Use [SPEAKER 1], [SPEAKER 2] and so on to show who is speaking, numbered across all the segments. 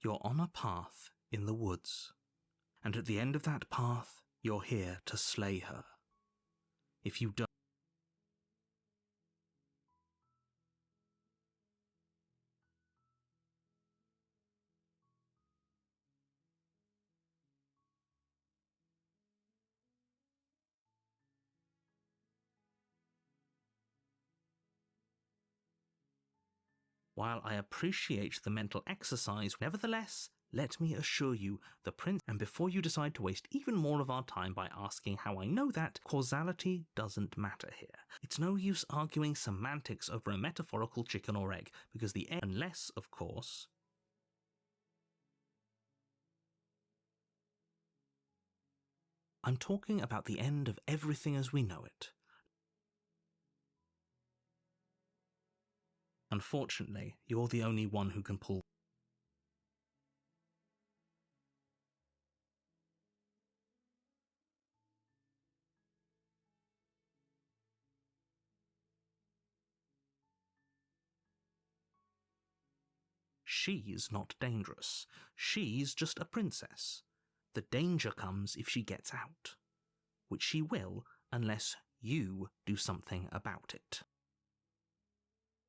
[SPEAKER 1] You're on a path in the woods, and at the end of that path, you're here to slay her. If you don't, while I appreciate the mental exercise, nevertheless, let me assure you, the prince, and before you decide to waste even more of our time by asking how I know that, causality doesn't matter here. It's no use arguing semantics over a metaphorical chicken or egg, because the end, unless, of course, I'm talking about the end of everything as we know it. Unfortunately, you're the only one who can pull. She's not dangerous. She's just a princess. The danger comes if she gets out, which she will unless you do something about it.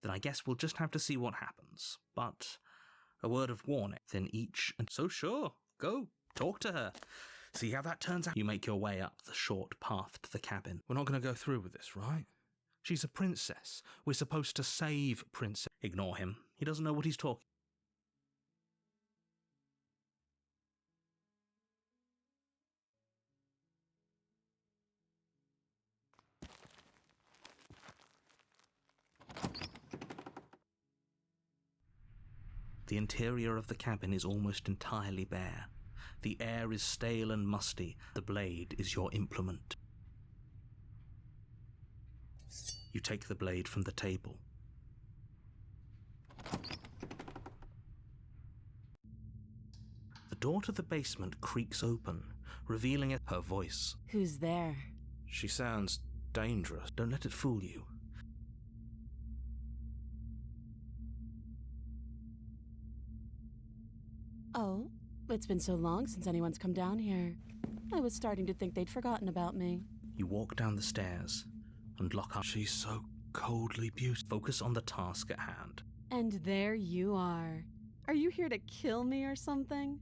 [SPEAKER 1] Then I guess we'll just have to see what happens. But a word of warning, then each, and so sure, go, talk to her. See how that turns out. You make your way up the short path to the cabin. We're not going to go through with this, right? She's a princess. We're supposed to save Princess. Ignore him. He doesn't know what he's talking. The interior of the cabin is almost entirely bare. The air is stale and musty. The blade is your implement. You take the blade from the table. The door to the basement creaks open, revealing her voice.
[SPEAKER 2] Who's there?
[SPEAKER 1] She sounds dangerous. Don't let it fool you.
[SPEAKER 2] Oh, it's been so long since anyone's come down here. I was starting to think they'd forgotten about me.
[SPEAKER 1] You walk down the stairs and lock up. She's so coldly beautiful. Focus on the task at hand.
[SPEAKER 2] And there you are. Are you here to kill me or something?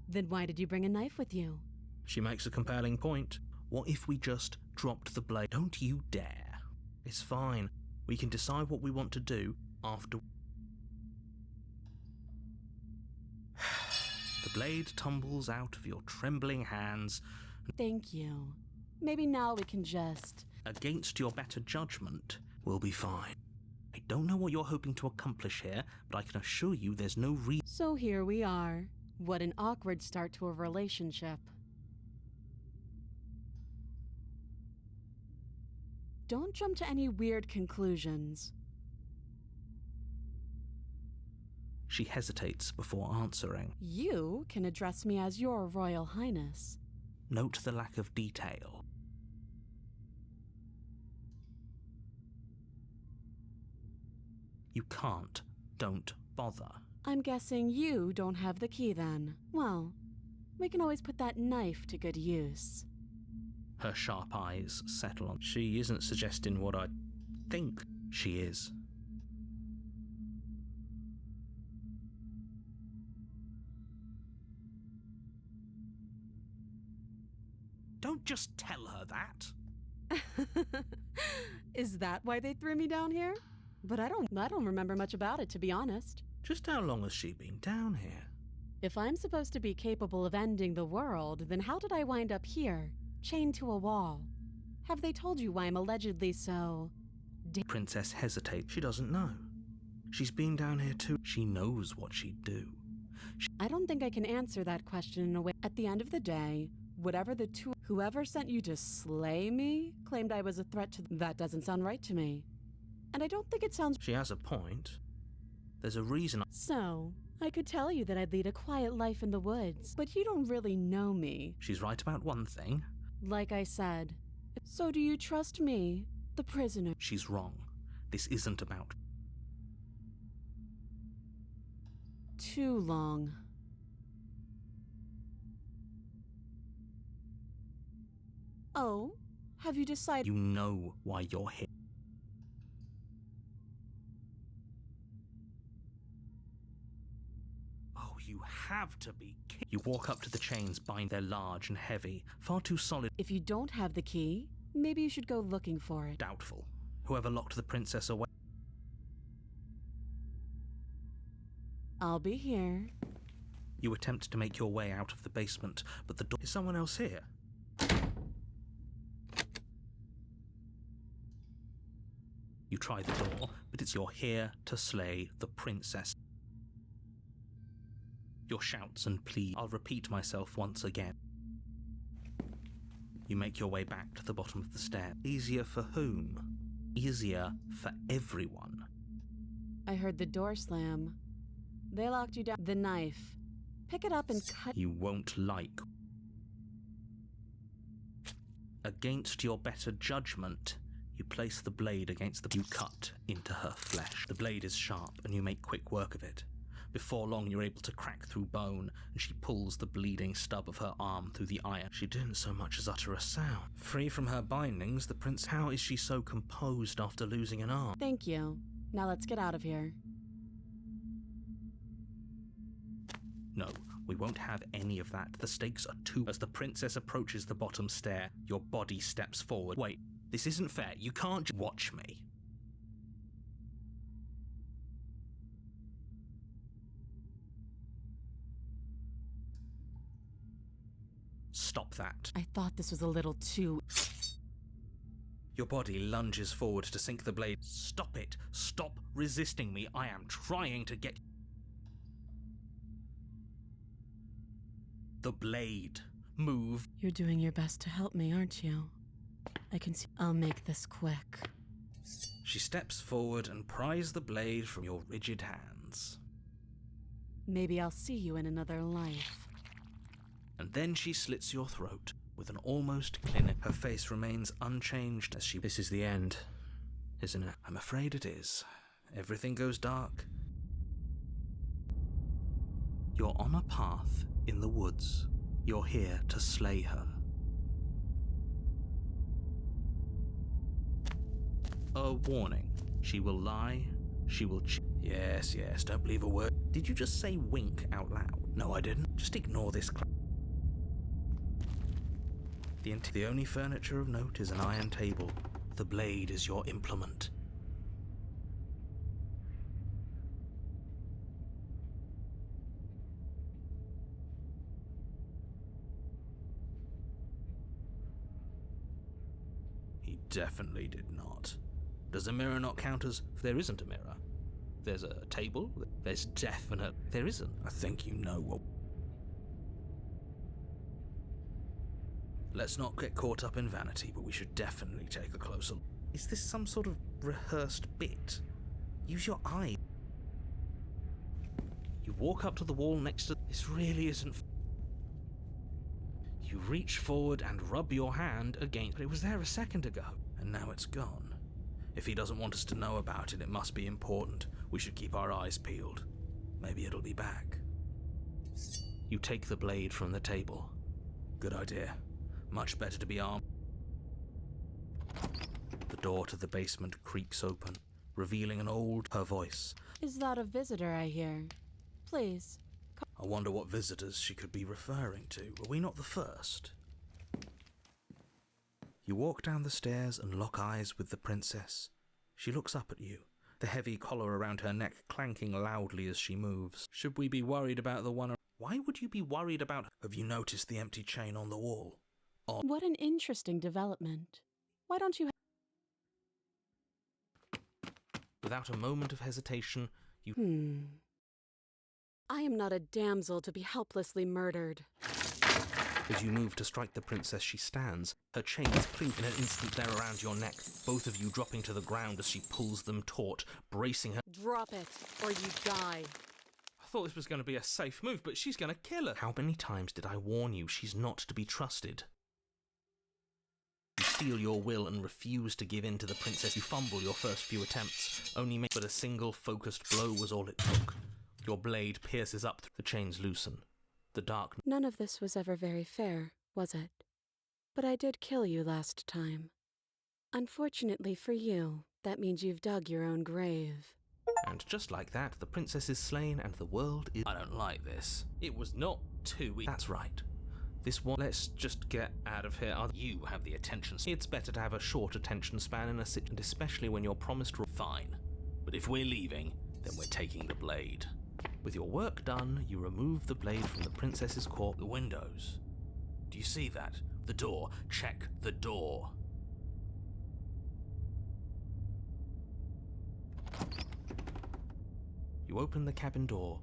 [SPEAKER 2] Then why did you bring a knife with you?
[SPEAKER 1] She makes a compelling point. What if we just dropped the blade? Don't you dare. It's fine. We can decide what we want to do after. The blade tumbles out of your trembling hands.
[SPEAKER 2] Thank you. Maybe now we can just...
[SPEAKER 1] Against your better judgment, we'll be fine. I don't know what you're hoping to accomplish here, but I can assure you there's no reason.
[SPEAKER 2] So here we are. What an awkward start to a relationship. Don't jump to any weird conclusions.
[SPEAKER 1] She hesitates before answering.
[SPEAKER 2] You can address me as Your Royal Highness.
[SPEAKER 1] Note the lack of detail. You can't. Don't bother.
[SPEAKER 2] I'm guessing you don't have the key then. Well, we can always put that knife to good use.
[SPEAKER 1] Her sharp eyes settle on. She isn't suggesting what I think she is. Don't just tell her that.
[SPEAKER 2] Is that why they threw me down here? But I don't remember much about it, to be honest.
[SPEAKER 1] Just how long has she been down here?
[SPEAKER 2] If I'm supposed to be capable of ending the world, then how did I wind up here, chained to a wall? Have they told you why I'm allegedly so...
[SPEAKER 1] Princess hesitates. She doesn't know. She's been down here too. She knows what she'd do.
[SPEAKER 2] I don't think I can answer that question in a way. At the end of the day, whoever sent you to slay me claimed I was a threat to them. That doesn't sound right to me. And I don't think it sounds...
[SPEAKER 1] She has a point. There's a reason.
[SPEAKER 2] So, I could tell you that I'd lead a quiet life in the woods, but you don't really know me.
[SPEAKER 1] She's right about one thing.
[SPEAKER 2] Like I said. So do you trust me? The prisoner.
[SPEAKER 1] She's wrong. This isn't about...
[SPEAKER 2] Too long. Oh, have you decided?
[SPEAKER 1] You know why you're here. Oh, you have to be kidding. You walk up to the chains, bind. They're large and heavy, far too solid.
[SPEAKER 2] If you don't have the key, maybe you should go looking for it.
[SPEAKER 1] Doubtful. Whoever locked the princess away...
[SPEAKER 2] I'll be here.
[SPEAKER 1] You attempt to make your way out of the basement, but the door... Is someone else here? You try the door, but it's you're here to slay the princess. Your shouts and pleas. I'll repeat myself once again. You make your way back to the bottom of the stair. Easier for whom? Easier for everyone.
[SPEAKER 2] I heard the door slam. They locked you down. The knife. Pick it up and cut.
[SPEAKER 1] You won't like. Against your better judgment, you place the blade against the... You cut into her flesh. The blade is sharp, and you make quick work of it. Before long, you're able to crack through bone, and she pulls the bleeding stub of her arm through the iron. She didn't so much as utter a sound. Free from her bindings, the prince... How is she so composed after losing an arm?
[SPEAKER 2] Thank you. Now let's get out of here.
[SPEAKER 1] No, we won't have any of that. The stakes are too... As the princess approaches the bottom stair, your body steps forward. Wait, this isn't fair. You can't just watch me. Stop that.
[SPEAKER 2] I thought this was a little too...
[SPEAKER 1] Your body lunges forward to sink the blade. Stop it. Stop resisting me. I am trying to get... The blade. Move.
[SPEAKER 2] You're doing your best to help me, aren't you? I can see... I'll make this quick.
[SPEAKER 1] She steps forward and pries the blade from your rigid hands.
[SPEAKER 2] Maybe I'll see you in another life.
[SPEAKER 1] And then she slits your throat with an almost clinic. Her face remains unchanged as she... This is the end, isn't it? I'm afraid it is. Everything goes dark. You're on a path in the woods. You're here to slay her. A warning. She will lie. She will... Yes, don't believe a word. Did you just say wink out loud? No, I didn't. Just ignore this. The only furniture of note is an iron table. The blade is your implement. He definitely did not. Does a mirror not count as... There isn't a mirror. There's a table. There's definite... There isn't. I think you know what... Let's not get caught up in vanity, but we should definitely take a closer look. Is this some sort of rehearsed bit? Use your eye. You walk up to the wall next to... This really isn't... You reach forward and rub your hand against... But it was there a second ago, and now it's gone. If he doesn't want us to know about it, it must be important. We should keep our eyes peeled. Maybe it'll be back. You take the blade from the table. Good idea. Much better to be armed. The door to the basement creaks open, revealing her voice.
[SPEAKER 2] Is that a visitor I hear? Please.
[SPEAKER 1] I wonder what visitors she could be referring to. Were we not the first? You walk down the stairs and lock eyes with the princess. She looks up at you, the heavy collar around her neck clanking loudly as she moves. Should we be worried about the one... Why would you be worried about... Have you noticed the empty chain on the wall?
[SPEAKER 2] What an interesting development. Why don't you...
[SPEAKER 1] Without a moment of hesitation, you...
[SPEAKER 2] I am not a damsel to be helplessly murdered.
[SPEAKER 1] As you move to strike the princess, she stands. Her chains clink in an instant there around your neck, both of you dropping to the ground as she pulls them taut, bracing her...
[SPEAKER 2] Drop it, or you die.
[SPEAKER 1] I thought this was going to be a safe move, but she's going to kill her. How many times did I warn you she's not to be trusted? You steel your will and refuse to give in to the princess. You fumble your first few attempts, but a single focused blow was all it took. Your blade pierces up, the chains loosen. The dark...
[SPEAKER 2] None of this was ever very fair, was it? But I did kill you last time. Unfortunately for you, that means you've dug your own grave.
[SPEAKER 1] And just like that, the princess is slain and the world is... I don't like this. It was not too easy. That's right. This one... Let's just get out of here. You have the attention span. It's better to have a short attention span in a situation, especially when you're promised... Fine. But if we're leaving, then we're taking the blade. With your work done, you remove the blade from the princess's corpse. The windows. Do you see that? The door. Check the door. You open the cabin door.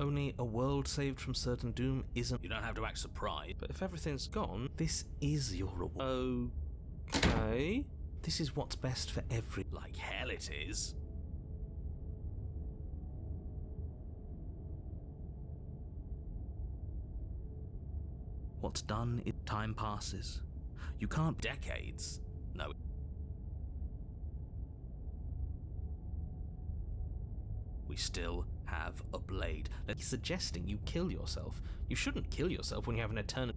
[SPEAKER 1] Only a world saved from certain doom isn't... You don't have to act surprised, but if everything's gone, this is your reward. Okay. This is what's best for every... Like hell it is. What's done is time passes. You can't... Decades. No. We still have a blade. He's suggesting you kill yourself. You shouldn't kill yourself when you have an eternal...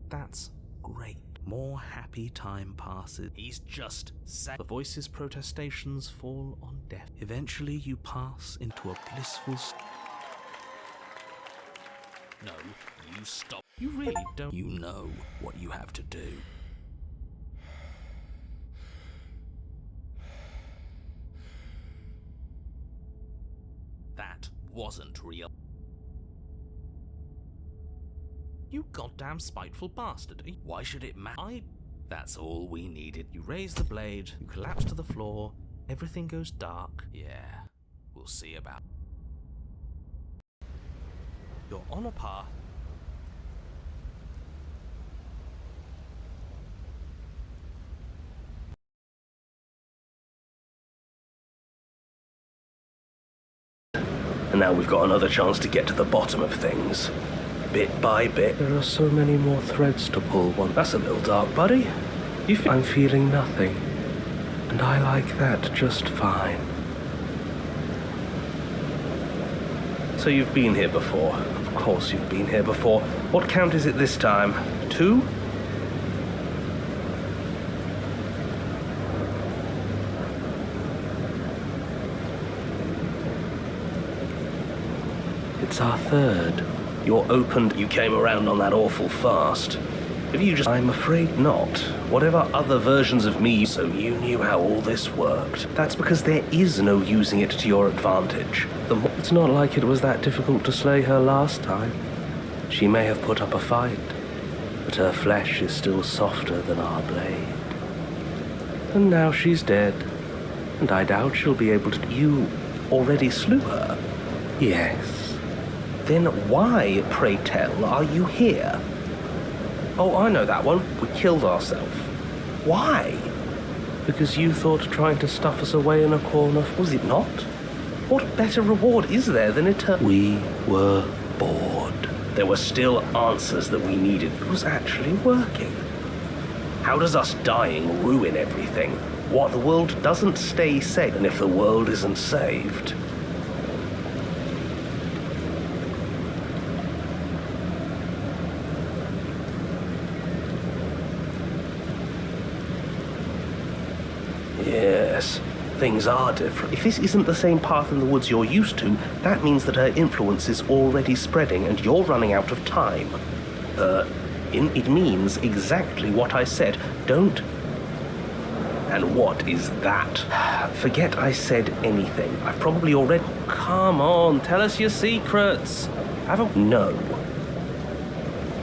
[SPEAKER 1] That's great. More happy time passes. He's just sad. The voices' protestations fall on deaf. Eventually you pass into a blissful... No, you stop. You really don't. You know what you have to do. That wasn't real. You goddamn spiteful bastard. Why should it matter? That's all we needed. You raise the blade, you collapse to the floor, everything goes dark. Yeah, we'll see about... You're on a path.
[SPEAKER 3] And now we've got another chance to get to the bottom of things. Bit by bit. There are so many more threads to pull. That's a little dark, buddy. I'm feeling nothing. And I like that just fine. So you've been here before. Of course you've been here before. What count is it this time? 2? It's our 3rd. You're opened. You came around on that awful fast. Have you just... I'm afraid not. Whatever other versions of me, so you knew how all this worked. That's because there is no using it to your advantage. It's not like it was that difficult to slay her last time. She may have put up a fight, but her flesh is still softer than our blade. And now she's dead, and I doubt she'll be able to... You already slew her? Yes. Then why, pray tell, are you here? Oh, I know that one. We killed ourselves. Why? Because you thought trying to stuff us away in a corner... Was it not? What better reward is there than eternal... We were bored. There were still answers that we needed. It was actually working. How does us dying ruin everything? What, the world doesn't stay safe, and if the world isn't saved... Yes, things are different. If this isn't the same path in the woods you're used to, that means that her influence is already spreading and you're running out of time. It means exactly what I said. Don't... And what is that? Forget I said anything. I've probably already... Come on, tell us your secrets. No.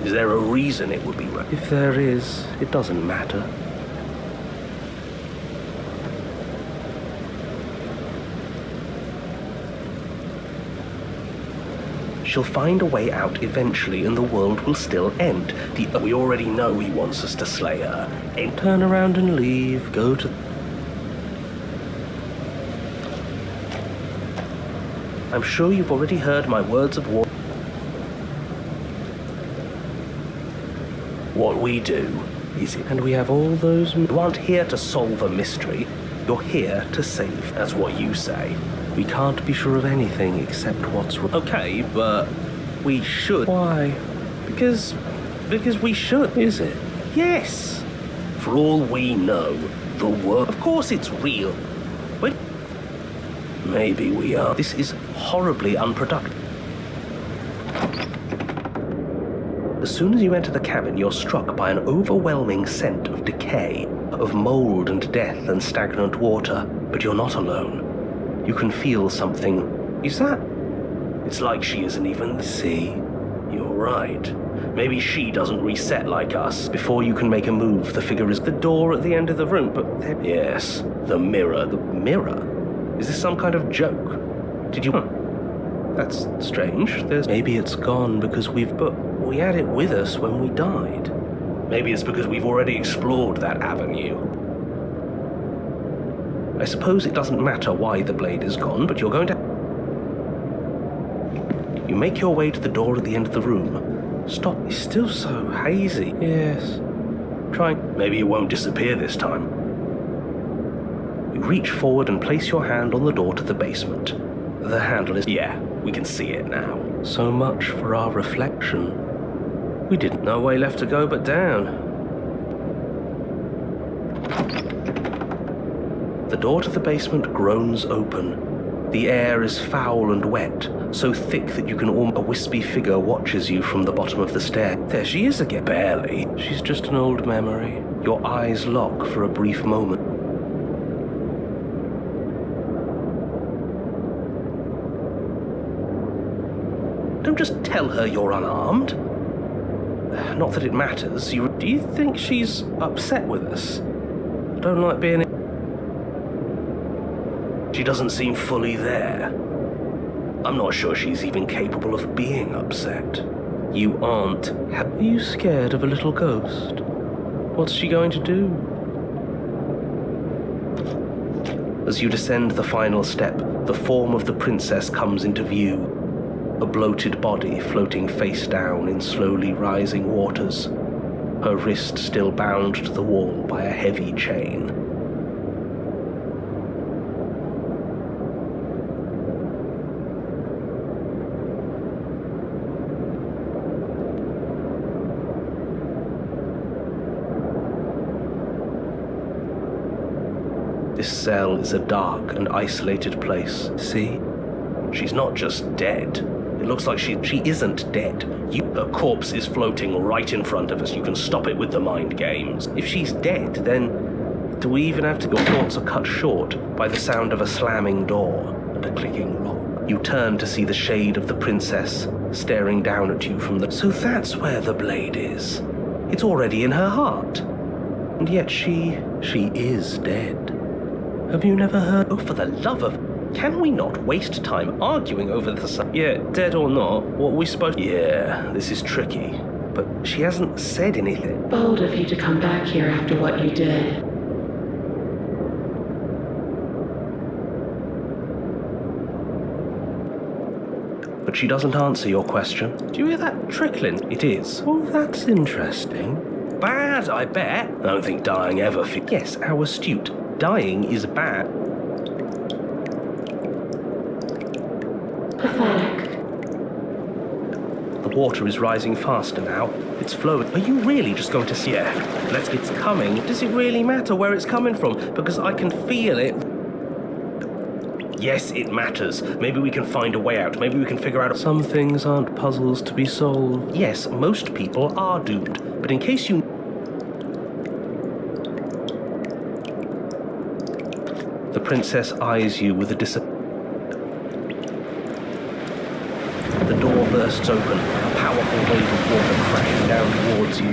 [SPEAKER 3] Is there a reason it would be right? If there is, it doesn't matter. She'll find a way out eventually and the world will still end. We already know he wants us to slay her. Turn around and leave, go to... I'm sure you've already heard my words of warning. What we do is it, and we have all those. You aren't here to solve a mystery. You're here to save. That's what you say. We can't be sure of anything except what's wrong. Okay, but we should. Why? Because we should. Is it? Yes. For all we know, the world. Of course it's real. Wait. Maybe we are. This is horribly unproductive. As soon as you enter the cabin, you're struck by an overwhelming scent of decay, of mold and death and stagnant water. But you're not alone. You can feel something. Is that? It's like she isn't even. See? You're right. Maybe she doesn't reset like us. Before you can make a move, the figure is the door at the end of the room, but yes, the mirror. The mirror? Is this some kind of joke? Did you... That's strange. Maybe it's gone because we had it with us when we died. Maybe it's because we've already explored that avenue. I suppose it doesn't matter why the blade is gone, but you're going to... You make your way to the door at the end of the room. Stop, it's still so hazy. Yes. Try. Maybe it won't disappear this time. You reach forward and place your hand on the door to the basement. The handle is... Yeah, we can see it now. So much for our reflection. We didn't. No way left to go but down. The door to the basement groans open. The air is foul and wet, so thick that you can a wispy figure watches you from the bottom of the stair. There she is again. Barely. She's just an old memory. Your eyes lock for a brief moment. Don't just tell her you're unarmed. Not that it matters. Do you think she's upset with us? I don't like being... She doesn't seem fully there. I'm not sure she's even capable of being upset. You aren't. Are you scared of a little ghost? What's she going to do? As you descend the final step, the form of the princess comes into view. A bloated body floating face down in slowly rising waters. Her wrist still bound to the wall by a heavy chain. This cell is a dark and isolated place. See? She's not just dead. It looks like she isn't dead. Her corpse is floating right in front of us. You can stop it with the mind games. If she's dead, then do we even have to... Your thoughts are cut short by the sound of a slamming door and a clicking lock. You turn to see the shade of the princess staring down at you from the... So that's where the blade is. It's already in her heart. And yet she is dead. Have you never heard... Oh, for the love of... Can we not waste time arguing over the... Yeah, dead or not, what we supposed... Yeah, this is tricky. But she hasn't said anything.
[SPEAKER 4] Bold of you to come back here after what you did.
[SPEAKER 3] But she doesn't answer your question. Do you hear that trickling? It is. Oh, that's interesting. Bad, I bet. I don't think dying ever... Yes, how astute. Dying is bad.
[SPEAKER 4] Pathetic.
[SPEAKER 3] The water is rising faster now. It's flowing. Are you really just going to see? Yeah, it's coming. Does it really matter where it's coming from? Because I can feel it. Yes, it matters. Maybe we can find a way out. Maybe we can figure out... Some things aren't puzzles to be solved. Yes, most people are doomed. But in case you... The princess eyes you with a The door bursts open, a powerful wave of water crashing down towards you.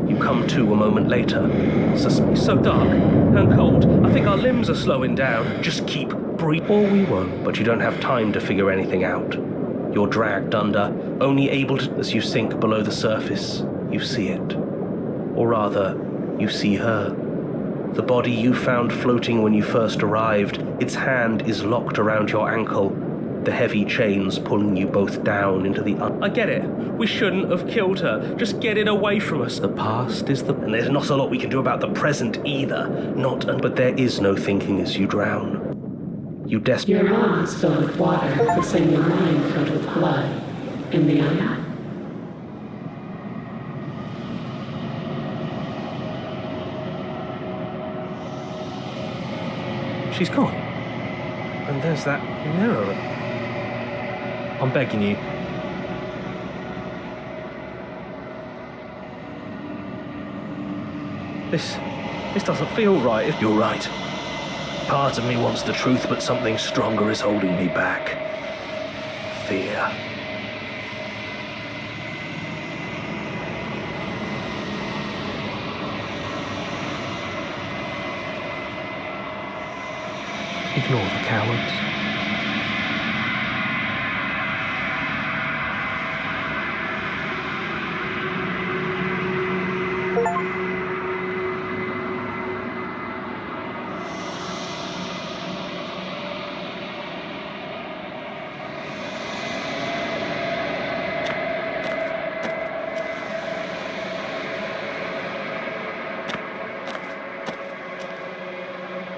[SPEAKER 3] You come to a moment later. It's so dark and cold. I think our limbs are slowing down. Just keep breathing. Or we won't. But you don't have time to figure anything out. You're dragged under, only able to... As you sink below the surface, you see it. Or rather, you see her. The body you found floating when you first arrived, its hand is locked around your ankle. the heavy chains pulling you both down into the... I get it. We shouldn't have killed her. Just get it away from us. The past is the... And there's not a lot we can do about the present either. But there is no thinking as you drown. You
[SPEAKER 4] Your lungs filled with water, the same your mind filled with blood. In the eye.
[SPEAKER 3] She's gone. And there's that mirror. I'm begging you. This doesn't feel right. You're right. Part of me wants the truth, but something stronger is holding me back. Fear. Ignore the cowards.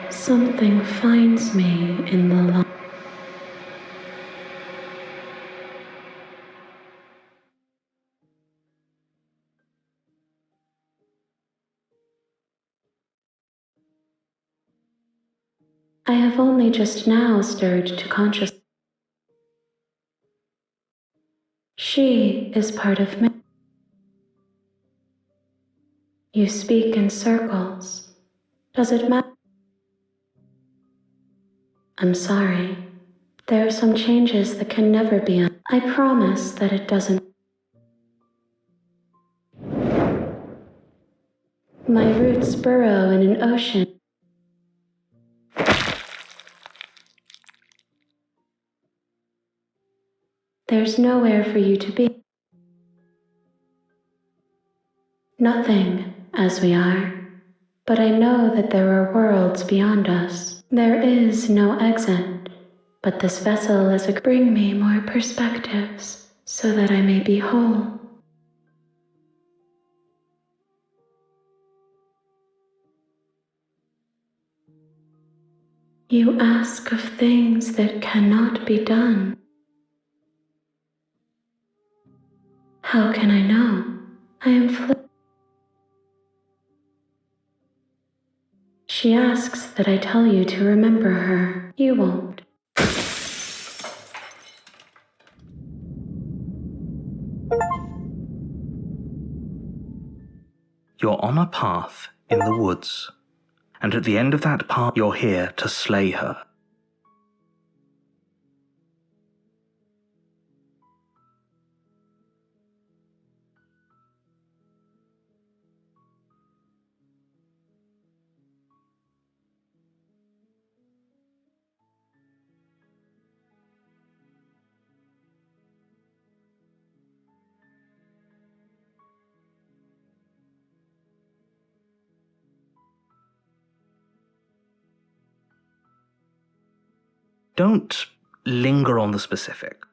[SPEAKER 4] Something finds me in the light. I have only just now stirred to consciousness. She is part of me. You speak in circles. Does it matter? I'm sorry. There are some changes that can never be I promise that it doesn't. My roots burrow in an ocean. There's nowhere for you to be. Nothing, as we are. But I know that there are worlds beyond us. There is no exit, but this vessel is a bring me more perspectives, so that I may be whole. You ask of things that cannot be done. How can I know? I am She asks that I tell you to remember her. You won't.
[SPEAKER 1] You're on a path in the woods, and at the end of that path you're here to slay her. Don't linger on the specific.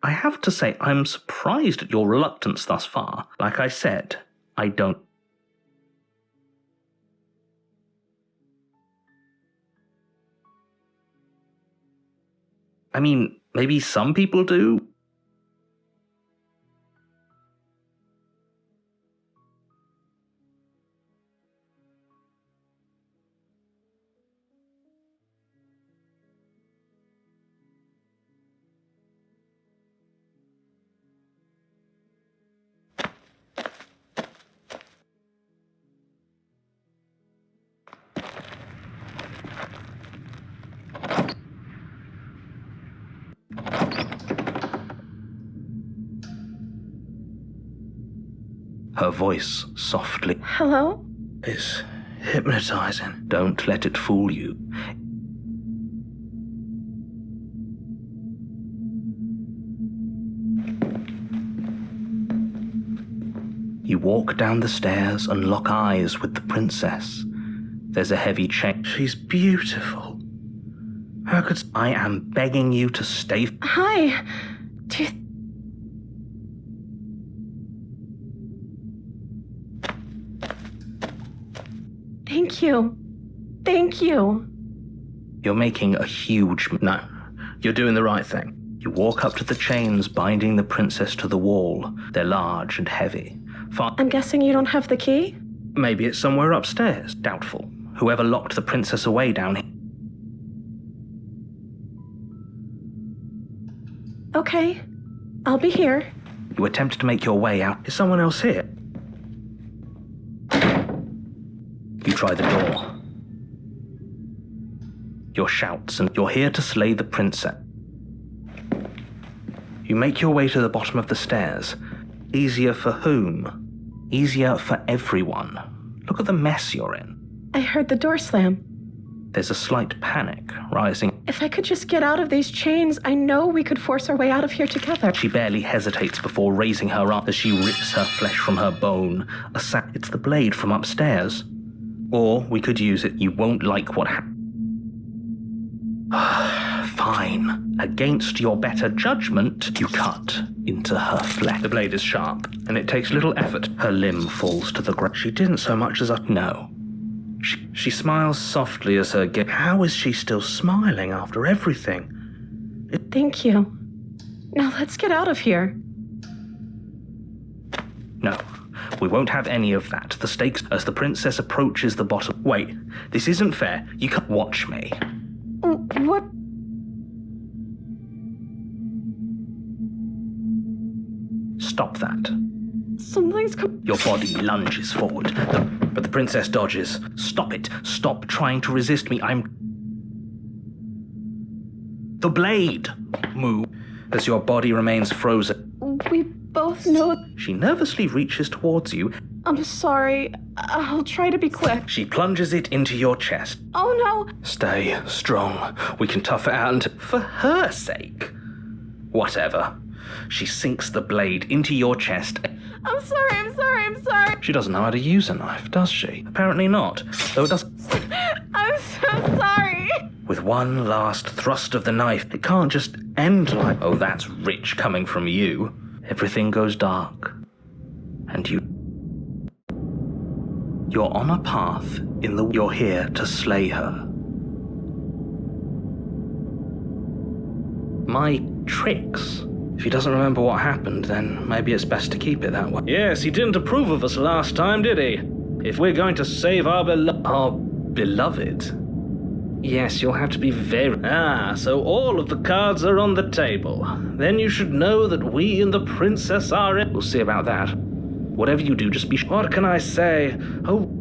[SPEAKER 1] I have to say, I'm surprised at your reluctance thus far. Like I said, I don't. I mean, maybe some people do. Her voice softly.
[SPEAKER 5] Hello?
[SPEAKER 3] It's hypnotizing. Don't let it fool you. You walk down the stairs and lock eyes with the princess. There's a heavy chain. She's beautiful. How could I am begging you to stay?
[SPEAKER 5] Hi. Thank you. Thank you.
[SPEAKER 3] You're making a huge... No, you're doing the right thing. You walk up to the chains binding the princess to the wall. They're large and heavy.
[SPEAKER 5] I'm guessing you don't have the key?
[SPEAKER 3] Maybe it's somewhere upstairs. Doubtful. Whoever locked the princess away down here.
[SPEAKER 5] Okay. I'll be here.
[SPEAKER 3] You attempt to make your way out. Is someone else here? You try the door. Your shouts and you're here to slay the princess. You make your way to the bottom of the stairs. Easier for whom? Easier for everyone. Look at the mess you're in.
[SPEAKER 5] I heard the door slam.
[SPEAKER 3] There's a slight panic rising.
[SPEAKER 5] If I could just get out of these chains, I know we could force our way out of here together.
[SPEAKER 3] She barely hesitates before raising her up as she rips her flesh from her bone. It's the blade from upstairs. Or we could use it. You won't like what happens. Fine. Against your better judgment, you cut into her flesh. The blade is sharp, and it takes little effort. Her limb falls to the ground. She didn't so much as No. She smiles softly as her gaze. How is she still smiling after everything?
[SPEAKER 5] Thank you. Now let's get out of here.
[SPEAKER 3] No, we won't have any of that. The stakes as the princess approaches the bottom. Wait, this isn't fair. You can't watch me.
[SPEAKER 5] What?
[SPEAKER 3] Stop that.
[SPEAKER 5] Something's
[SPEAKER 3] Your body lunges forward, but the princess dodges. Stop it. Stop trying to resist me. The blade! Move. As your body remains frozen.
[SPEAKER 5] We both know...
[SPEAKER 3] She nervously reaches towards you.
[SPEAKER 5] I'm sorry. I'll try to be quick.
[SPEAKER 3] She plunges it into your chest.
[SPEAKER 5] Oh, no.
[SPEAKER 3] Stay strong. We can tough it out for her sake. Whatever. She sinks the blade into your chest.
[SPEAKER 5] I'm sorry.
[SPEAKER 3] She doesn't know how to use a knife, does she? Apparently not, though it does...
[SPEAKER 5] I'm so sorry.
[SPEAKER 3] With one last thrust of the knife, it can't just end like... Oh, that's rich coming from you. Everything goes dark. And you're on a path You're here to slay her. My tricks? If he doesn't remember what happened, then maybe it's best to keep it that way. Yes, he didn't approve of us last time, did he? If we're going to save our beloved... Yes, you'll have to be very... so all of the cards are on the table. Then you should know that we and the princess are in... We'll see about that. Whatever you do, just be... What can I say? Oh...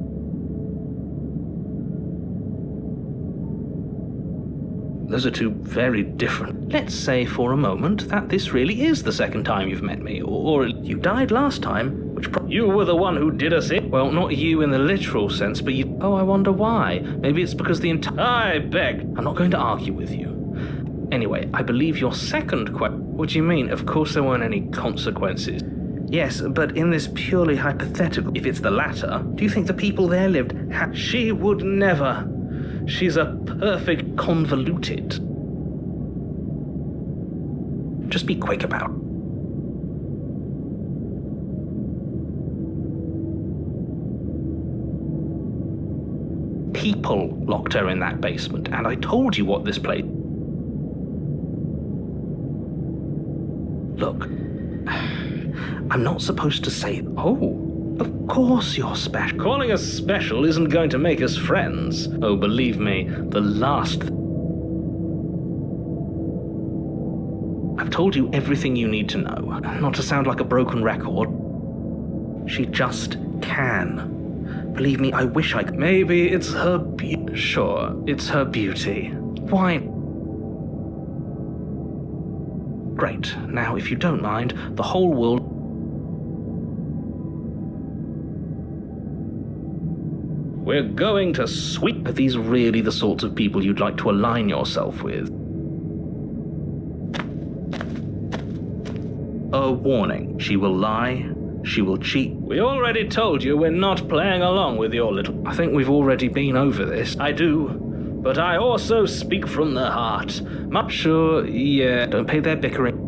[SPEAKER 3] Those are two very different... Let's say for a moment that this really is the second time you've met me, or you died last time, which you were the one who did us in. Well, not you in the literal sense, but you... Oh, I wonder why. Maybe it's because the entire... I beg. I'm not going to argue with you. Anyway, I believe your second question... What do you mean? Of course there weren't any consequences. Yes, but in this purely hypothetical... If it's the latter, do you think the people there lived... She would never... She's a perfect convoluted. Just be quick about it. People locked her in that basement, and I told you what this place... Look, I'm not supposed to say... Oh... Of course you're special. Calling us special isn't going to make us friends. Oh, believe me, the last... I've told you everything you need to know. Not to sound like a broken record. She just can. Believe me, I wish I could. Maybe it's her beauty. Sure, it's her beauty. Why? Great. Now, if you don't mind, the whole world... We're going to sweep. Are these really the sorts of people you'd like to align yourself with? A warning. She will lie. She will cheat. We already told you we're not playing along with your little... I think we've already been over this. I do. But I also speak from the heart. Sure, yeah. Don't pay their bickering.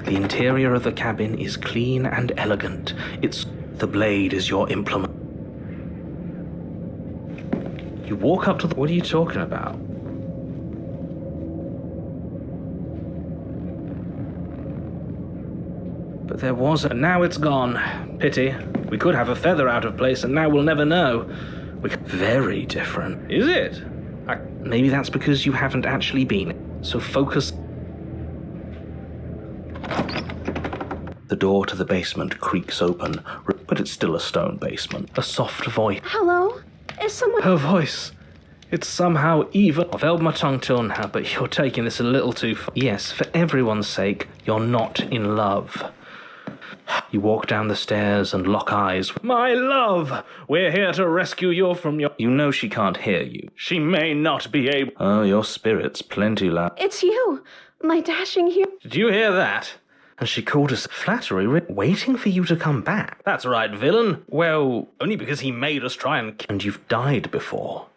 [SPEAKER 3] The interior of the cabin is clean and elegant. The blade is your implement. You walk up to the... What are you talking about? But there was a... Now it's gone. Pity. We could have a feather out of place and now we'll never know. Very different. Is it? Maybe that's because you haven't actually been. So focus... The door to the basement creaks open, but it's still a stone basement. A soft voice.
[SPEAKER 5] Hello? Is someone...
[SPEAKER 3] Her voice. It's somehow even... I've held my tongue till now, but you're taking this a little too far. Yes, for everyone's sake, you're not in love. You walk down the stairs and lock eyes. My love! We're here to rescue you from your... You know she can't hear you. She may not be able... Oh, your spirit's plenty loud.
[SPEAKER 5] It's you, my dashing hero.
[SPEAKER 3] Did you hear that? And she called us flattery, waiting for you to come back. That's right, villain. Well, only because he made us try and... And you've died before.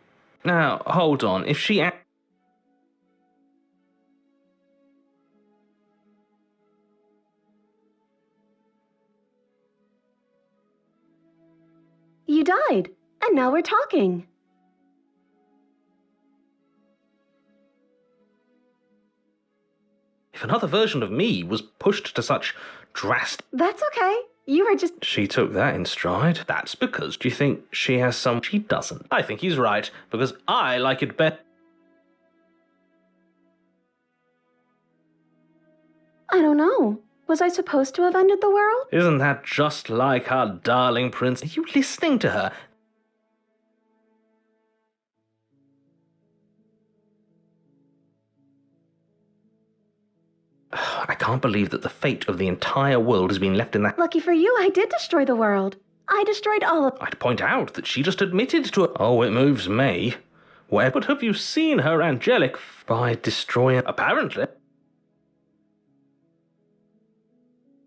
[SPEAKER 3] Now, hold on. If she...
[SPEAKER 5] You died, and now we're talking.
[SPEAKER 3] If another version of me was pushed to such drastic...
[SPEAKER 5] That's okay. You were just...
[SPEAKER 3] She took that in stride. That's because do you think she has some... She doesn't. I think he's right, because I like it better.
[SPEAKER 5] I don't know. Was I supposed to have ended the world?
[SPEAKER 3] Isn't that just like our darling prince? Are you listening to her? I can't believe that the fate of the entire world has been left in that...
[SPEAKER 5] Lucky for you, I did destroy the world. I destroyed all of...
[SPEAKER 3] I'd point out that she just admitted to it. Oh, it moves me. Where? But have you seen her angelic... By destroying... Apparently...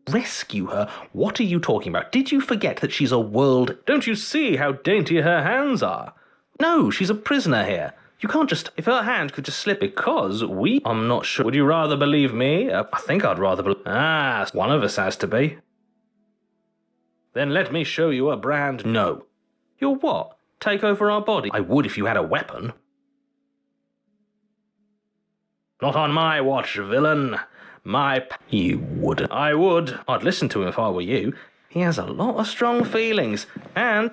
[SPEAKER 3] Rescue her? What are you talking about? Did you forget that she's a world... Don't you see how dainty her hands are? No, she's a prisoner here. You can't just... If her hand could just slip because we... I'm not sure. Would you rather believe me? I think I'd rather believe... One of us has to be. Then let me show you a brand... No. You're what? Take over our body? I would if you had a weapon. Not on my watch, villain. You wouldn't. I would. I'd listen to him if I were you. He has a lot of strong feelings. And...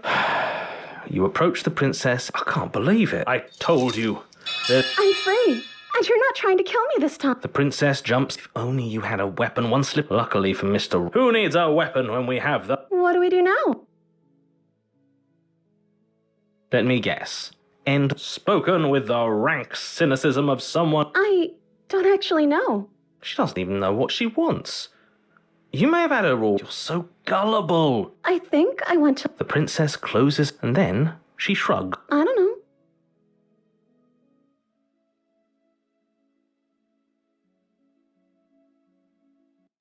[SPEAKER 3] You approach the princess. I can't believe it. I told you.
[SPEAKER 5] I'm free. And you're not trying to kill me this time.
[SPEAKER 3] The princess jumps. If only you had a weapon. One slip. Luckily for Mr. Who needs a weapon when we have the...
[SPEAKER 5] What do we do now?
[SPEAKER 3] Let me guess. End. Spoken with the rank cynicism of someone...
[SPEAKER 5] I don't actually know.
[SPEAKER 3] She doesn't even know what she wants. You may have had her all... You're so gullible.
[SPEAKER 5] I think I want to...
[SPEAKER 3] The princess closes and then she shrugs.
[SPEAKER 5] I don't know.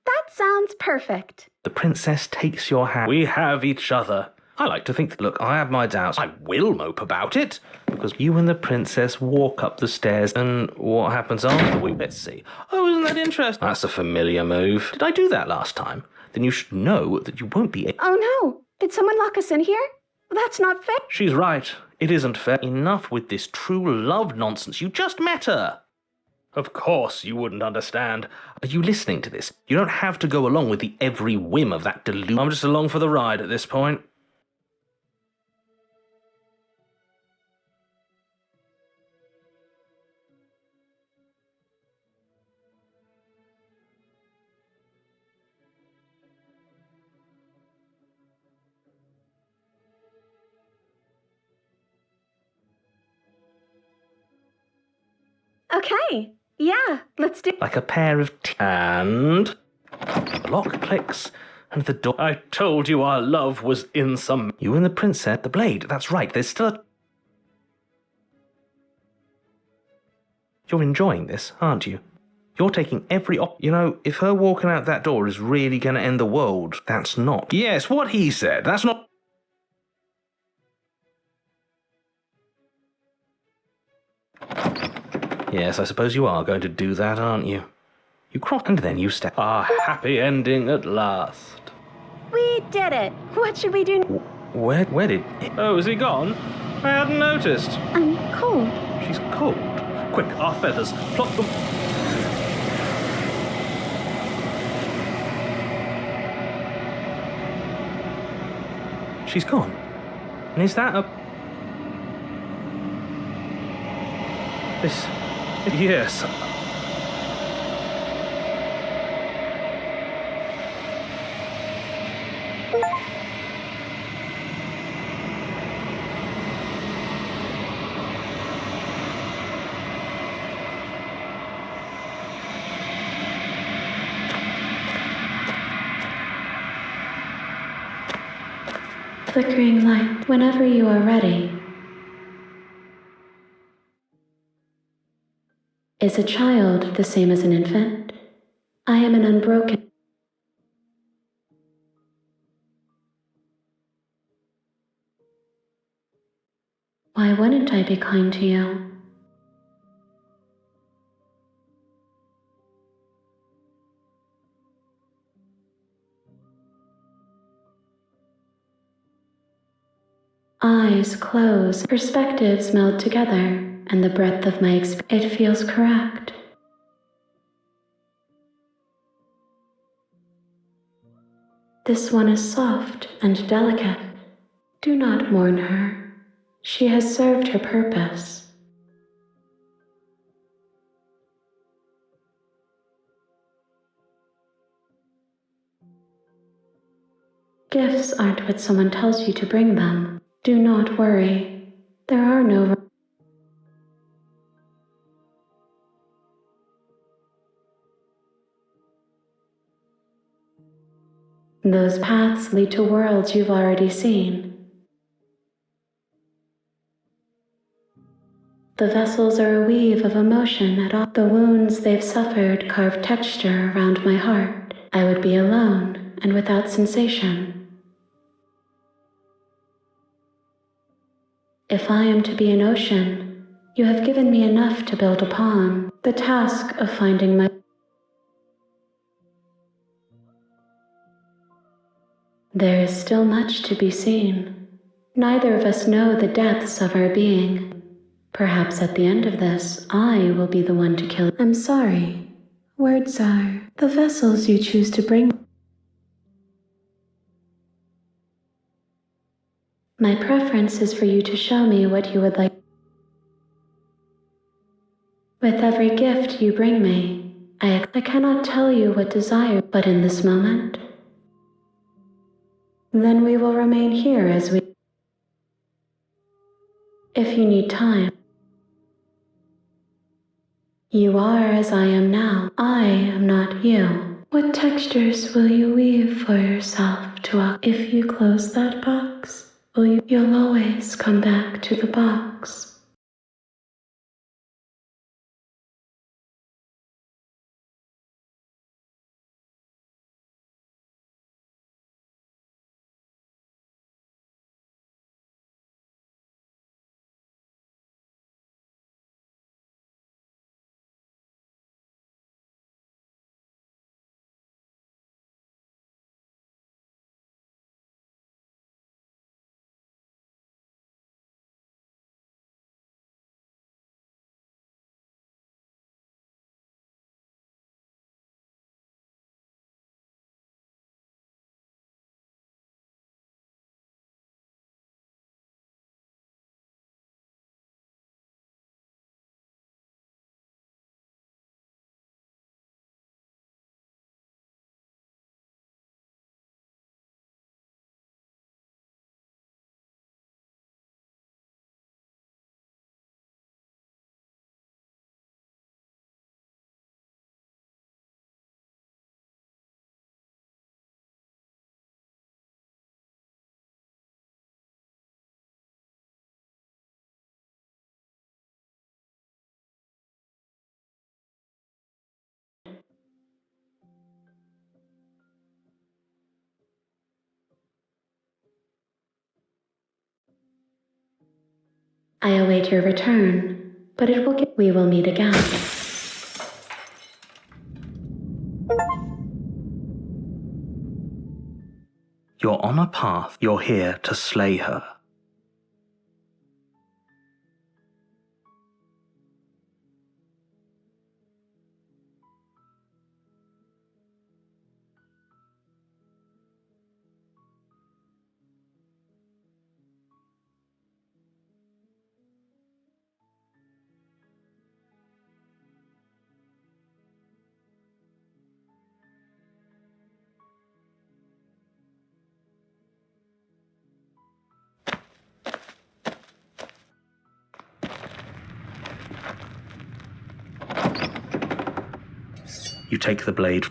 [SPEAKER 5] That sounds perfect.
[SPEAKER 3] The princess takes your hand. We have each other. I like to think that, look, I have my doubts. I will mope about it. Because you and the princess walk up the stairs, and what happens after we... Let's see. Oh, isn't that interesting? That's a familiar move. Did I do that last time? Then you should know that you won't be...
[SPEAKER 5] Oh no! Did someone lock us in here? That's not fair.
[SPEAKER 3] She's right. It isn't fair. Enough with this true love nonsense. You just met her. Of course you wouldn't understand. Are you listening to this? You don't have to go along with the every whim of that delusion. I'm just along for the ride at this point.
[SPEAKER 5] Okay. Yeah, let's do...
[SPEAKER 3] Like a pair of... And... The lock clicks, And the door. I told you our love was in some. You and the princess. The blade, that's right. There's still a. You're enjoying this, aren't you? You're taking every You know, if her walking out that door is really going to end the world, that's not. Yes, what he said. That's not. Yes, I suppose you are going to do that, aren't you? You cross and then you step. Ah, happy ending at last.
[SPEAKER 5] We did it. What should we do?
[SPEAKER 3] Where did... Oh, is he gone? I hadn't noticed.
[SPEAKER 5] I'm cold.
[SPEAKER 3] She's cold. Quick, our feathers. Plot them... She's gone. And is that a... This... Yes.
[SPEAKER 4] Flickering light whenever you are ready. Is a child the same as an infant? I am an unbroken. Why wouldn't I be kind to you? Eyes close, perspectives meld together, and the breadth of my experience, it feels correct. This one is soft and delicate. Do not mourn her. She has served her purpose. Gifts aren't what someone tells you to bring them. Do not worry. There are no... Those paths lead to worlds you've already seen. The vessels are a weave of emotion at all. The wounds they've suffered carve texture around my heart. I would be alone and without sensation. If I am to be an ocean, you have given me enough to build upon. The task of finding my... There is still much to be seen. Neither of us know the depths of our being. Perhaps at the end of this, I will be the one to kill. I'm sorry. Words are the vessels you choose to bring. My preference is for you to show me what you would like. With every gift you bring me, I cannot tell you what desire, but in this moment, then we will remain here as we... If you need time, you are as I am now. I am not you. What textures will you weave for yourself to walk? If you close that box, you'll always come back to the box. I await your return, but we will meet again.
[SPEAKER 3] You're on a path. You're here to slay her. You take the blade.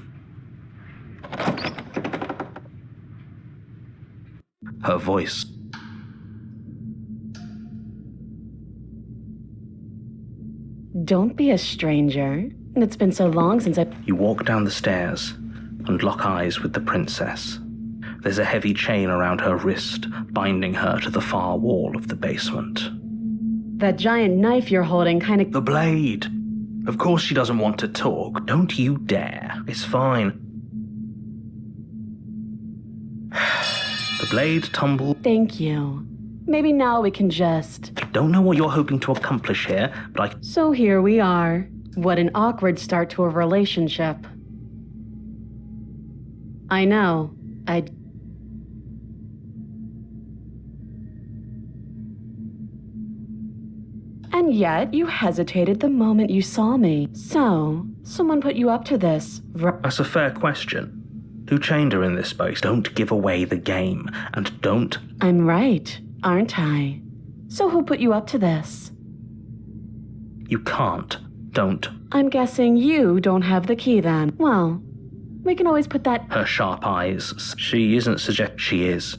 [SPEAKER 3] Her voice.
[SPEAKER 2] Don't be a stranger. It's been so long since
[SPEAKER 3] You walk down the stairs and lock eyes with the princess. There's a heavy chain around her wrist, binding her to the far wall of the basement.
[SPEAKER 2] That giant knife you're holding
[SPEAKER 3] The blade! Of course she doesn't want to talk. Don't you dare. It's fine. The blade tumbled.
[SPEAKER 2] Thank you. Maybe now we can just...
[SPEAKER 3] I don't know what you're hoping to accomplish here, but
[SPEAKER 2] So here we are. What an awkward start to a relationship. I know. And yet, you hesitated the moment you saw me. So, someone put you up to this.
[SPEAKER 3] That's a fair question. Who chained her in this space? Don't give away the game, and don't...
[SPEAKER 2] I'm right, aren't I? So who put you up to this?
[SPEAKER 3] You can't. Don't.
[SPEAKER 2] I'm guessing you don't have the key then. Well, we can always put that...
[SPEAKER 3] Her sharp eyes. She isn't she is.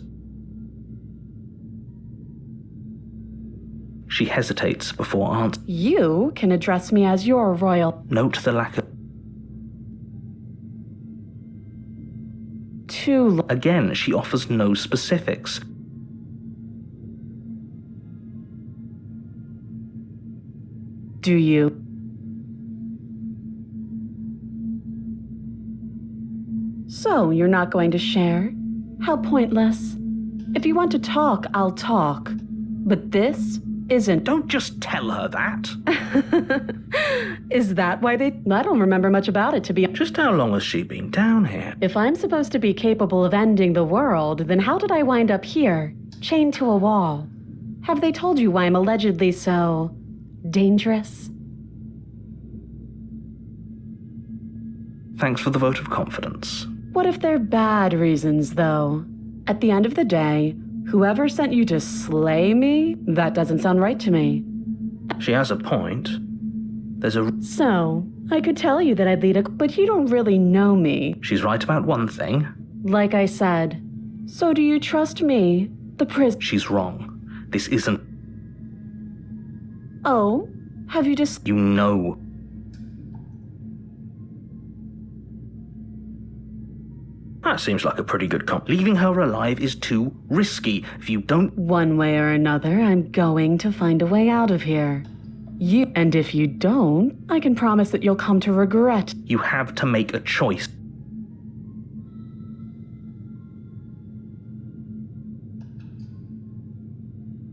[SPEAKER 3] She hesitates before answering.
[SPEAKER 2] You can address me as your royal...
[SPEAKER 3] Note the lack of... Again, she offers no specifics.
[SPEAKER 2] Do you? So, you're not going to share? How pointless. If you want to talk, I'll talk. But this isn't...
[SPEAKER 3] Don't just tell her that.
[SPEAKER 2] Is that why they... I don't remember much about it, to be...
[SPEAKER 3] Just how long has she been down here?
[SPEAKER 2] If I'm supposed to be capable of ending the world, then how did I wind up here, chained to a wall? Have they told you why I'm allegedly so... dangerous?
[SPEAKER 3] Thanks for the vote of confidence.
[SPEAKER 2] What if they're bad reasons, though? At the end of the day, whoever sent you to slay me? That doesn't sound right to me.
[SPEAKER 3] She has a point. There's a...
[SPEAKER 2] So, I could tell you that I'd lead a... But you don't really know me.
[SPEAKER 3] She's right about one thing.
[SPEAKER 2] Like I said. So do you trust me, the
[SPEAKER 3] She's wrong. This isn't...
[SPEAKER 2] Oh? Have you just...
[SPEAKER 3] You know... That seems like a pretty good comp. Leaving her alive is too risky. If you don't...
[SPEAKER 2] One way or another, I'm going to find a way out of here. And if you don't, I can promise that you'll come to regret.
[SPEAKER 3] You have to make a choice.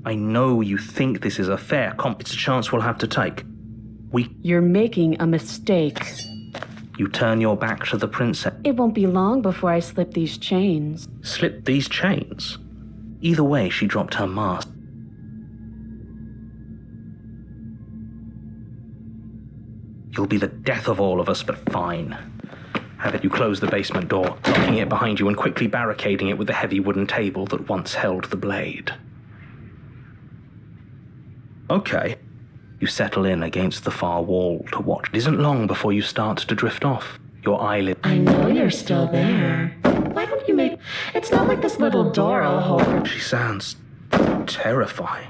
[SPEAKER 3] I know you think this is a fair comp. It's a chance we'll have to take.
[SPEAKER 2] You're making a mistake.
[SPEAKER 3] You turn your back to the princess.
[SPEAKER 2] It won't be long before I slip these chains.
[SPEAKER 3] Slip these chains? Either way, she dropped her mask. You'll be the death of all of us, but fine. Have it. You close the basement door, locking it behind you and quickly barricading it with the heavy wooden table that once held the blade. Okay. You settle in against the far wall to watch. It isn't long before you start to drift off. Your eyelids...
[SPEAKER 4] I know you're still there. Why don't you make... It's not like this little door I'll hold.
[SPEAKER 3] She sounds terrifying.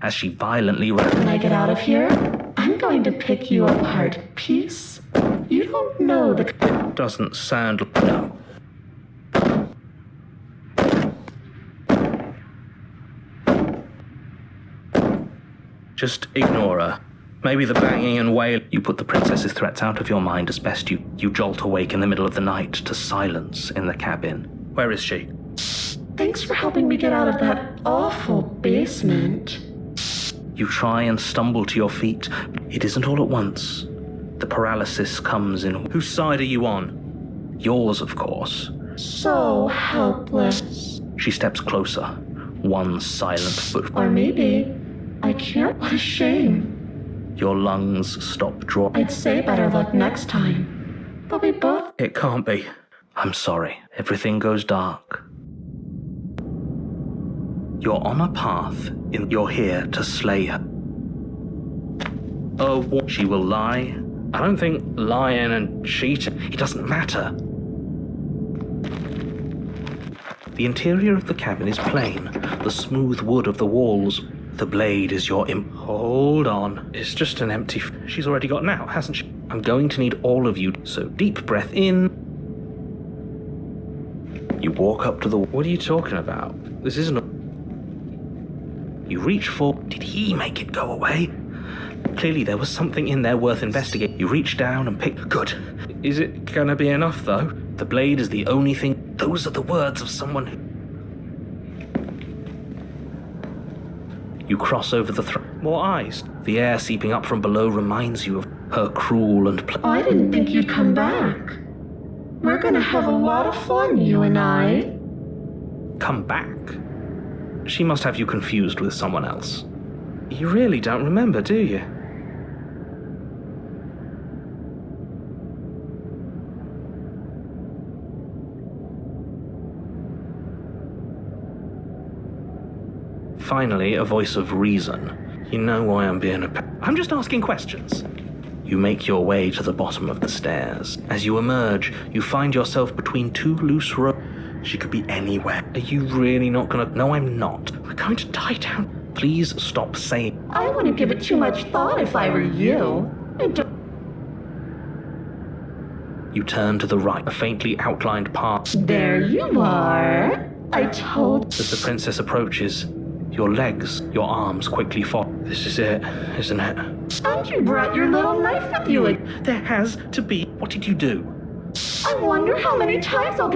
[SPEAKER 3] As she violently...
[SPEAKER 4] When I get out of here, I'm going to pick you apart piece. You don't know the...
[SPEAKER 3] It doesn't sound... No. Just ignore her. Maybe the banging and wailing. You put the princess's threats out of your mind as best you. You jolt awake in the middle of the night to silence in the cabin. Where is she?
[SPEAKER 5] Thanks for helping me get out of that awful basement.
[SPEAKER 3] You try and stumble to your feet. It isn't all at once. The paralysis comes in. Whose side are you on? Yours, of course.
[SPEAKER 5] So helpless.
[SPEAKER 3] She steps closer, one silent foot.
[SPEAKER 5] Or maybe I can't. What a shame.
[SPEAKER 3] Your lungs stop drawing.
[SPEAKER 5] I'd say better luck next time. But we both.
[SPEAKER 3] It can't be. I'm sorry. Everything goes dark. You're on a path. You're here to slay her. Oh, she will lie. I don't think lying and cheating. It doesn't matter. The interior of the cabin is plain. The smooth wood of the walls. The blade is your Hold on. It's just an empty. She's already gotten out, hasn't she? I'm going to need all of you. So deep breath in. You walk up to the. What are you talking about? This isn't. You reach for. Did he make it go away? Clearly there was something in there worth investigating. You reach down and pick. Good. Is it gonna be enough though? The blade is the only thing. Those are the words of someone who. You cross over the More eyes. The air seeping up from below reminds you of her cruel and.
[SPEAKER 5] I didn't think you'd come back. We're gonna have a lot of fun, you and I.
[SPEAKER 3] Come back? She must have you confused with someone else. You really don't remember, do you? Finally, a voice of reason. You know why I'm being I'm just asking questions. You make your way to the bottom of the stairs. As you emerge, you find yourself between two loose ropes. She could be anywhere. Are you really not gonna? No, I'm not. We're going to die down. Please stop saying.
[SPEAKER 5] I wouldn't give it too much thought if I were you.
[SPEAKER 3] You turn to the right, a faintly outlined path.
[SPEAKER 5] There you are. I told.
[SPEAKER 3] As the princess approaches, your legs, your arms quickly fall. This is it, isn't it?
[SPEAKER 5] And you brought your little knife with you.
[SPEAKER 3] There has to be. What did you do?
[SPEAKER 5] I wonder how many times I'll.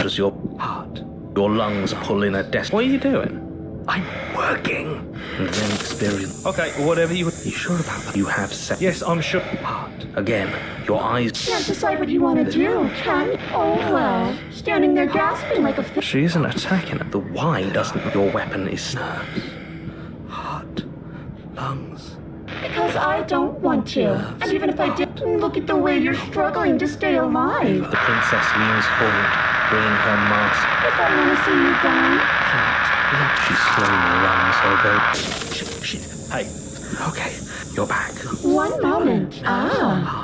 [SPEAKER 3] Does your heart, your lungs pull in a desk? What are you doing? I'm working. And then experience. Okay, whatever you. You sure about that? You have said. Yes, I'm sure. Heart. Again, your eyes.
[SPEAKER 5] Can't decide what you want to do, can? Oh well. Standing there gasping like a fish.
[SPEAKER 3] She isn't attacking it. The why doesn't. Your weapon is nerves, heart, lungs.
[SPEAKER 5] Because I don't want to. And even if I did, look at the way you're struggling to stay alive.
[SPEAKER 3] The princess leans forward, bringing her mask.
[SPEAKER 5] If I want to see you die.
[SPEAKER 3] She slowly runs over. Shit. Hey. Okay. You're back.
[SPEAKER 5] One moment.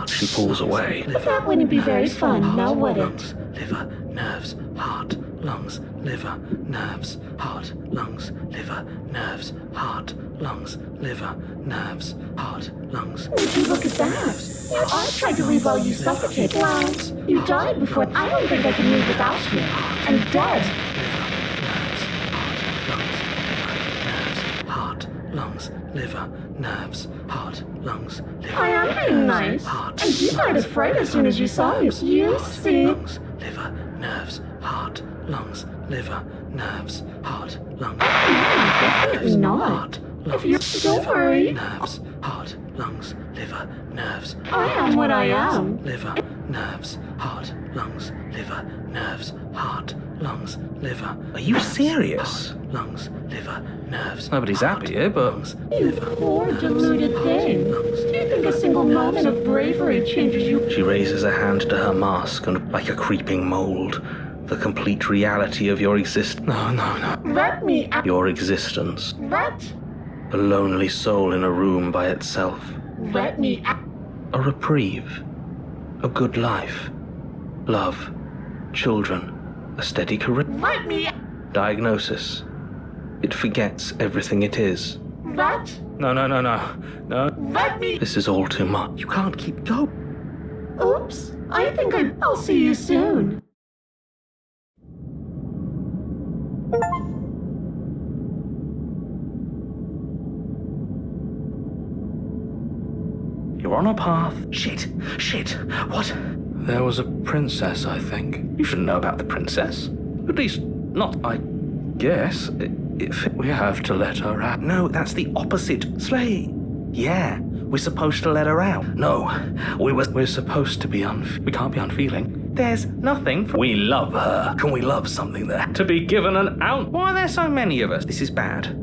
[SPEAKER 3] She pulls away.
[SPEAKER 5] But that wouldn't be very fun, now would
[SPEAKER 3] lungs, liver, nerves, heart, lungs, liver, nerves, heart, lungs, liver, nerves, heart, lungs, liver, nerves, heart, lungs.
[SPEAKER 5] Would you look at that? I tried to leave while you suffocated. Well, you died before. I don't think I can move without you. And dead.
[SPEAKER 3] Lungs, liver, nerves, heart, lungs, liver.
[SPEAKER 5] I am being nice. And you got afraid as soon as you saw me. You see.
[SPEAKER 3] Lungs, liver, nerves, heart, lungs, liver, nerves, heart, lungs.
[SPEAKER 5] Definitely not. If you don't worry.
[SPEAKER 3] Nerves, heart, lungs, liver, nerves.
[SPEAKER 5] I am what I am.
[SPEAKER 3] Liver, nerves, heart, lungs, liver, nerves, heart, lungs, liver. Are you serious? Lungs, liver, nerves. Nobody's happy here, but.
[SPEAKER 5] You poor deluded thing. Do you think a single moment of bravery changes you?
[SPEAKER 3] She raises a hand to her mask and, like a creeping mold, the complete reality of your existence. No.
[SPEAKER 5] Let me out.
[SPEAKER 3] Your existence.
[SPEAKER 5] Let.
[SPEAKER 3] A lonely soul in a room by itself.
[SPEAKER 5] Let me out.
[SPEAKER 3] A reprieve. A good life. Love. Children. A steady career.
[SPEAKER 5] Let me out.
[SPEAKER 3] Diagnosis. It forgets everything it is.
[SPEAKER 5] Let.
[SPEAKER 3] No.
[SPEAKER 5] Let me.
[SPEAKER 3] This is all too much. You can't keep going.
[SPEAKER 5] Oops. I think I'll see you soon.
[SPEAKER 1] You're on a path. Shit. What?
[SPEAKER 3] There was a princess, I think.
[SPEAKER 1] You shouldn't know about the princess. At least, not I
[SPEAKER 3] Guess if we have to let her out.
[SPEAKER 1] No, that's the opposite. Slay. Yeah, we're supposed to let her out. No, we're supposed to be we can't be unfeeling. There's nothing
[SPEAKER 3] We love her.
[SPEAKER 1] Can we love something there?
[SPEAKER 3] To be given an out.
[SPEAKER 1] Why are there so many of us? This is bad.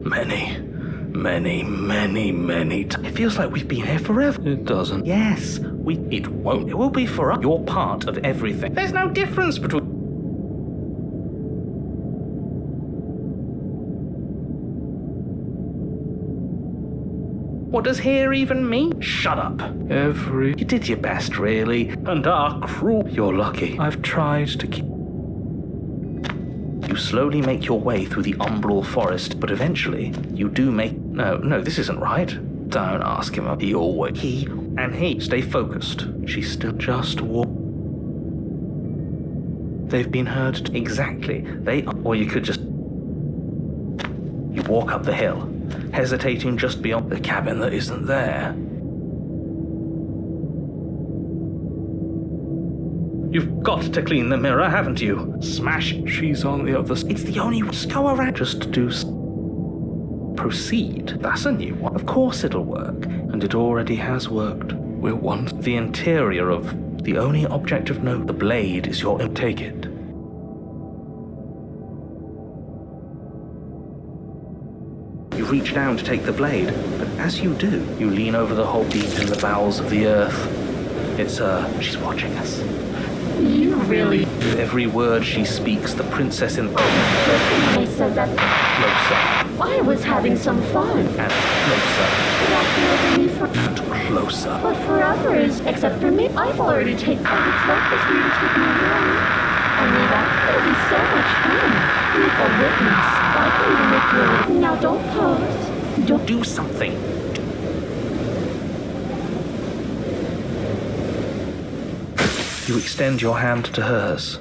[SPEAKER 3] Many.
[SPEAKER 1] It feels like we've been here forever.
[SPEAKER 3] It doesn't.
[SPEAKER 1] Yes, it won't. It will be for us. You're part of everything. There's no difference between... What does here even mean? Shut up. You did your best, really.
[SPEAKER 3] And our crew. You're lucky. I've tried to keep...
[SPEAKER 1] You slowly make your way through the umbral forest, but eventually you do make... No, this isn't right. Don't ask him. He always... He. Stay focused. She's still just They've been heard... Exactly. They... Or you could just... You walk up the hill, hesitating just beyond the cabin that isn't there. You've got to clean the mirror, haven't you? Smash.
[SPEAKER 3] She's on the other side.
[SPEAKER 1] It's the only... Just go around. Just do... Proceed. That's a new one. Of course it'll work. And it already has worked.
[SPEAKER 3] We're one.
[SPEAKER 1] The interior of... The only object of note. The blade is your...
[SPEAKER 3] Take it.
[SPEAKER 1] You reach down to take the blade, but as you do, you lean over the hole deep in the bowels of the earth. It's she's watching us.
[SPEAKER 5] You really...
[SPEAKER 1] With every word she speaks, the princess in...
[SPEAKER 5] I said that...
[SPEAKER 1] Closer.
[SPEAKER 5] I was having some fun.
[SPEAKER 1] And closer.
[SPEAKER 5] Watching over me for...
[SPEAKER 1] And closer.
[SPEAKER 5] But for others, except for me, I've already taken... all that's left is for you to take me away. I mean, it'll be so much fun. With a witness. I can even make you a... Now don't pose. Don't...
[SPEAKER 1] Do something. You extend your hand to hers.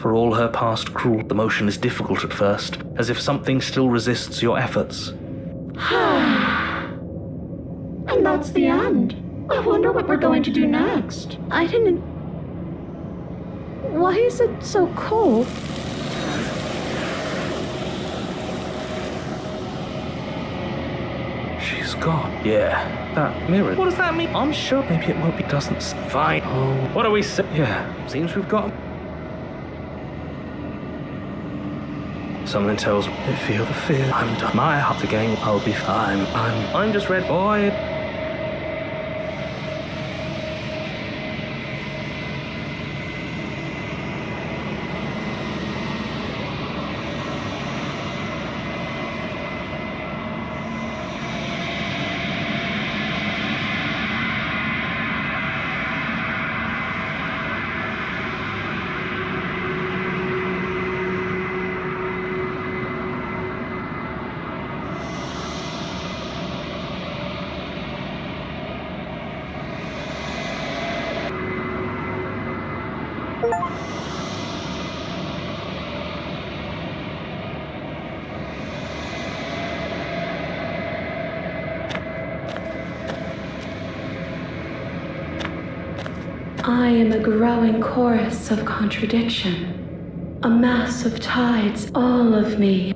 [SPEAKER 1] For all her past cruelty, the motion is difficult at first, as if something still resists your efforts.
[SPEAKER 5] And that's the end. I wonder what we're going to do next.
[SPEAKER 2] I didn't... Why is it so cold?
[SPEAKER 3] She's gone.
[SPEAKER 1] Yeah, that mirror. What does that mean? I'm sure maybe it won't be... Doesn't... Fine.
[SPEAKER 3] Oh,
[SPEAKER 1] What do we say?
[SPEAKER 3] yeah.
[SPEAKER 1] Seems we've got... Something tells me...
[SPEAKER 3] I feel the fear.
[SPEAKER 1] I'm done. My heart again. I'll be fine. I'm just red boy.
[SPEAKER 4] I am a growing chorus of contradiction, a mass of tides, all of me.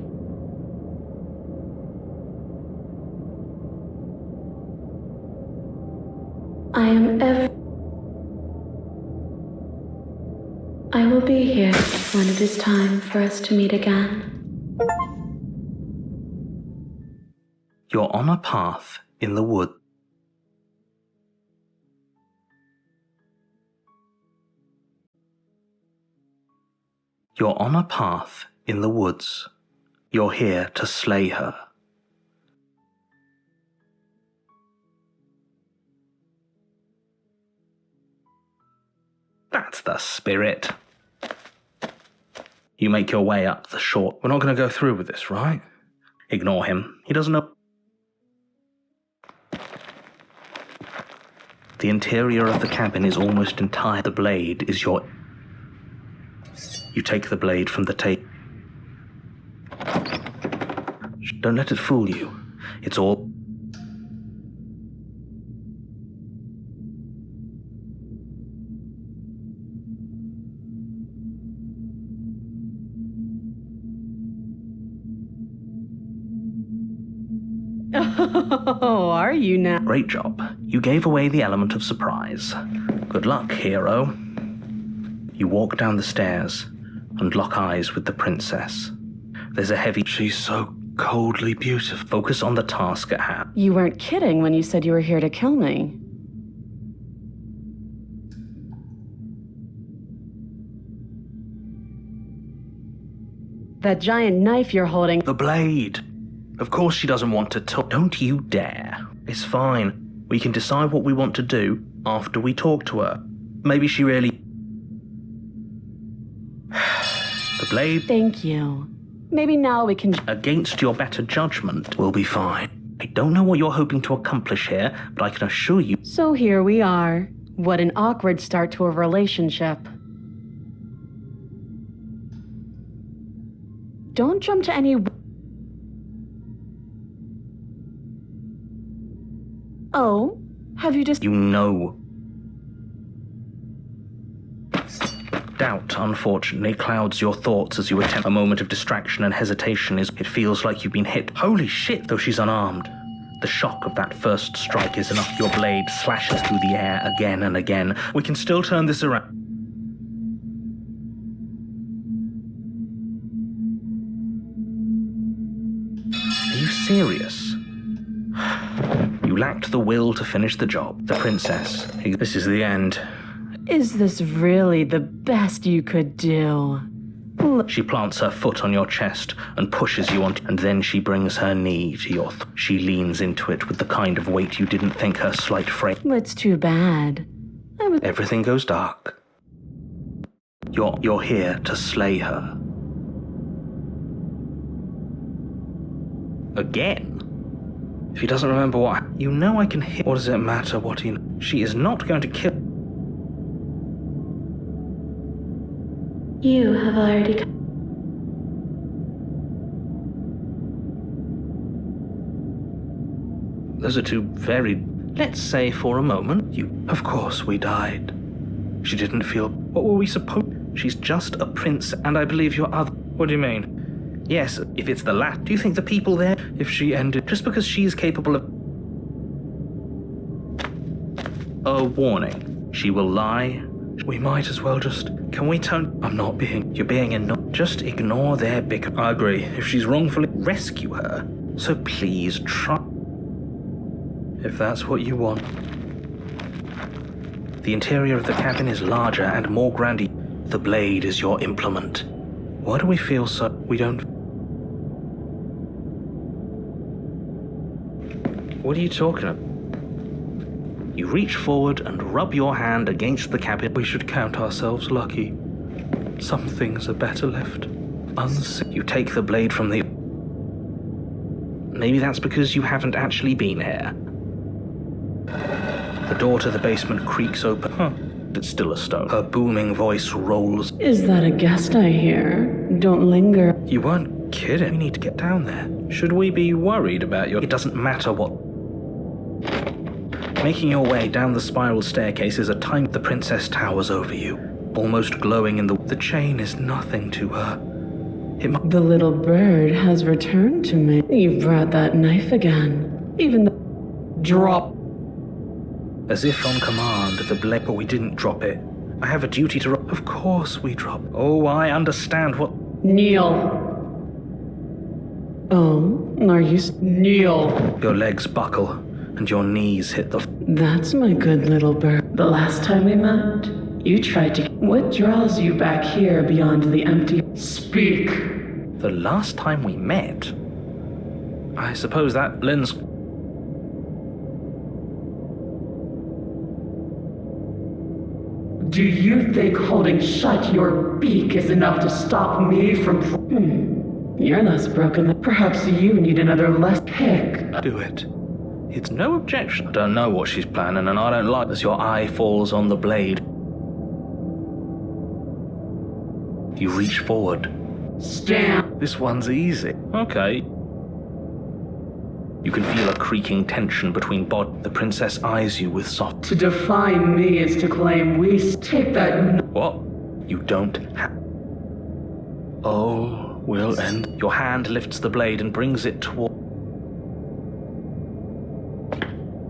[SPEAKER 4] I am I will be here when it is time for us to meet again.
[SPEAKER 1] You're on a path in the wood. You're on a path in the woods. You're here to slay her. That's the spirit. You make your way up the short... We're not going to go through with this, right? Ignore him. He doesn't know... The interior of the cabin is almost entire. The blade is your... You take the blade from the table.
[SPEAKER 3] Don't let it fool you. It's all...
[SPEAKER 2] Oh, are you now?
[SPEAKER 3] Great job. You gave away the element of surprise. Good luck, hero. You walk down the stairs and lock eyes with the princess. There's a heavy... She's so coldly beautiful. Focus on the task at hand.
[SPEAKER 2] You weren't kidding when you said you were here to kill me. That giant knife you're holding...
[SPEAKER 3] The blade. Of course she doesn't want to talk. Don't you dare. It's fine. We can decide what we want to do after we talk to her. Maybe she really... The blade...
[SPEAKER 2] Thank you. Maybe now we can...
[SPEAKER 3] Against your better judgment, we'll be fine. I don't know what you're hoping to accomplish here, but I can assure you...
[SPEAKER 2] So here we are. What an awkward start to a relationship. Don't jump to any... Oh, have you just...
[SPEAKER 3] You know. Doubt, unfortunately, clouds your thoughts as you attempt. A moment of distraction and hesitation is... It feels like you've been hit. Holy shit, though she's unarmed. The shock of that first strike is enough. Your blade slashes through the air again and again. We can still turn this around. Are you serious? You lacked the will to finish the job. The princess. This is the end.
[SPEAKER 2] Is this really the best you could do?
[SPEAKER 3] She plants her foot on your chest and pushes you on, and then she brings her knee to your She leans into it with the kind of weight you didn't think her slight frame.
[SPEAKER 2] It's too bad.
[SPEAKER 3] Everything goes dark. You're here to slay her. Again? If he doesn't remember what... You know I can hit... What does it matter what he... She is not going to kill...
[SPEAKER 4] You have already...
[SPEAKER 3] Those are two very... Let's say for a moment, you... Of course we died. She didn't feel... What were we supposed... She's just a prince, and I believe your other... What do you mean? Yes, if it's the lat, do you think the people there... If she ended... Just because she is capable of... A warning. She will lie. We might as well just... Can we turn... I'm not being... You're being Just ignore their bicker. I agree. If she's wrongfully... Rescue her. So please try... If that's what you want. The interior of the cabin is larger and more grand. The blade is your implement. Why do we feel so... We don't... What are you talking about? You reach forward and rub your hand against the cabin. We should count ourselves lucky. Some things are better left unseen. You take the blade from the... Maybe that's because you haven't actually been here. The door to the basement creaks open. It's still a stone. Her booming voice rolls.
[SPEAKER 2] Is that a guest I hear? Don't linger.
[SPEAKER 3] You weren't kidding. We need to get down there. Should we be worried about your... It doesn't matter what... Making your way down the spiral staircase is a time the princess towers over you, almost glowing in the... The chain is nothing to her.
[SPEAKER 2] The little bird has returned to me. You brought that knife again. Even the... Drop.
[SPEAKER 3] As if on command, the blade... But we didn't drop it. I have a duty to... Of course we drop. Oh, I understand what...
[SPEAKER 2] Kneel. Oh, are you... Kneel.
[SPEAKER 3] Your legs buckle, and your knees hit the...
[SPEAKER 2] That's my good little bird. The last time we met, you tried to... What draws you back here beyond the empty... Speak.
[SPEAKER 3] The last time we met? I suppose that lends...
[SPEAKER 2] Do you think holding shut your beak is enough to stop me from... You're less broken than... Perhaps you need another less pick.
[SPEAKER 3] Do it. It's no objection. I don't know what she's planning, and I don't like as your eye falls on the blade. You reach forward.
[SPEAKER 2] Stand.
[SPEAKER 3] This one's easy. Okay. You can feel a creaking tension between bod. The princess eyes you with soft.
[SPEAKER 2] To define me is to claim we take that.
[SPEAKER 3] What? You don't have. Oh, we'll end. Your hand lifts the blade and brings it toward.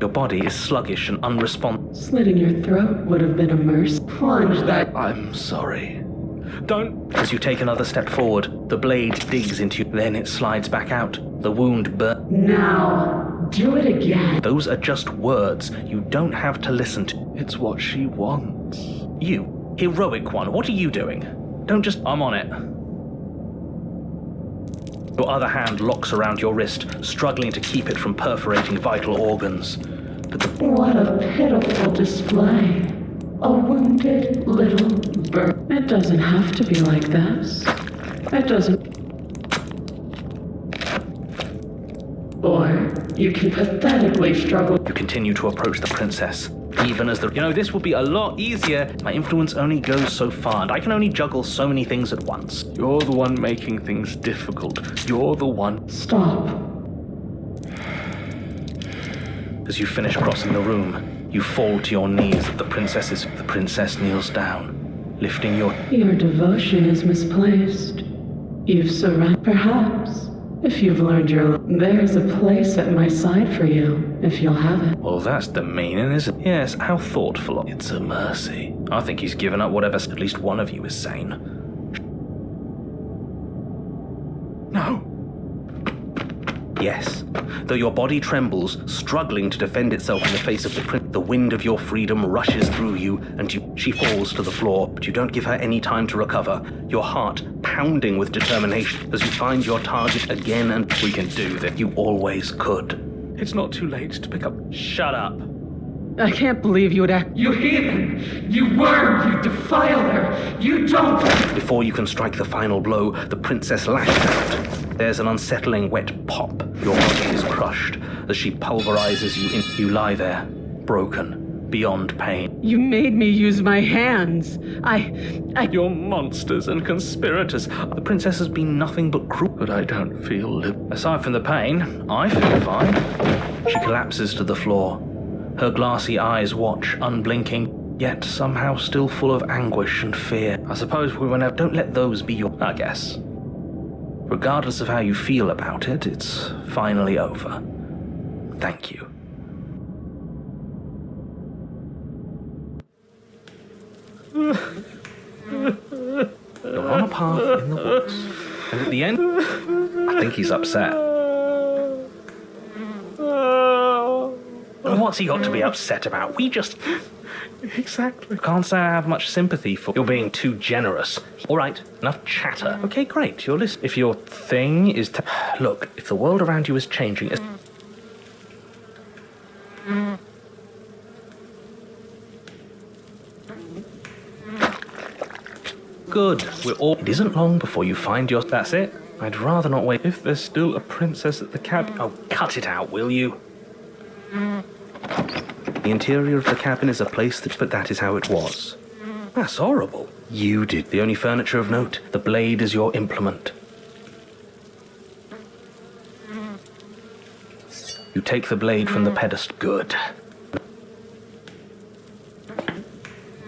[SPEAKER 3] Your body is sluggish and unresponsive.
[SPEAKER 2] Slitting your throat would have been a mercy. Plunge that.
[SPEAKER 3] I'm sorry. Don't. As you take another step forward, the blade digs into you. Then it slides back out. The wound burns.
[SPEAKER 2] Now, do it again.
[SPEAKER 3] Those are just words. You don't have to listen to. It's what she wants. You, heroic one, what are you doing? Don't just. I'm on it. Your other hand locks around your wrist, struggling to keep it from perforating vital organs. But
[SPEAKER 2] what a pitiful display. A wounded little bird. It doesn't have to be like this. It doesn't. Or you can pathetically struggle.
[SPEAKER 3] You continue to approach the princess, even as the. This would be a lot easier. My influence only goes so far, and I can only juggle so many things at once. You're the one making things difficult. You're the one.
[SPEAKER 2] Stop.
[SPEAKER 3] As you finish crossing the room, you fall to your knees at the princess's. The princess kneels down, lifting your.
[SPEAKER 2] Your devotion is misplaced. You've surrendered. Perhaps, if you've learned your. There's a place at my side for you, if you'll have it.
[SPEAKER 3] Well, that's demeaning, isn't it? Yes, how thoughtful. It's a mercy. I think he's given up whatever. At least one of you is sane. No. Yes. Though your body trembles, struggling to defend itself in the face of the wind of your freedom rushes through you, and she falls to the floor, but you don't give her any time to recover, your heart pounding with determination as you find your target again, and we can do that. You always could. It's not too late to pick up. Shut up.
[SPEAKER 2] I can't believe you would act. You heathen! You worm! You defiler! You don't.
[SPEAKER 3] Before you can strike the final blow, the princess lashes out. There's an unsettling wet pop. Your body is crushed as she pulverizes you in. You lie there, broken, beyond pain.
[SPEAKER 2] You made me use my hands.
[SPEAKER 3] You're monsters and conspirators. The princess has been nothing but cruel. But I don't feel. Aside from the pain, I feel fine. She collapses to the floor. Her glassy eyes watch, unblinking, yet somehow still full of anguish and fear. I suppose we will never. Don't let those be your. I guess. Regardless of how you feel about it, it's finally over. Thank you. You're on a path in the woods, and at the end, I think he's upset. And what's he got to be upset about? We just... Exactly. Can't say I have much sympathy for. You're being too generous. All right, enough chatter. Okay, great. You're listening. If your thing is to... Look, if the world around you is changing... Good. We're all... It isn't long before you find your... That's it. I'd rather not wait. If there's still a princess at the cabin... Oh, cut it out, will you? The interior of the cabin is a place that... But that is how it was. That's horrible. You did. The only furniture of note. The blade is your implement. You take the blade from the pedestal. Good.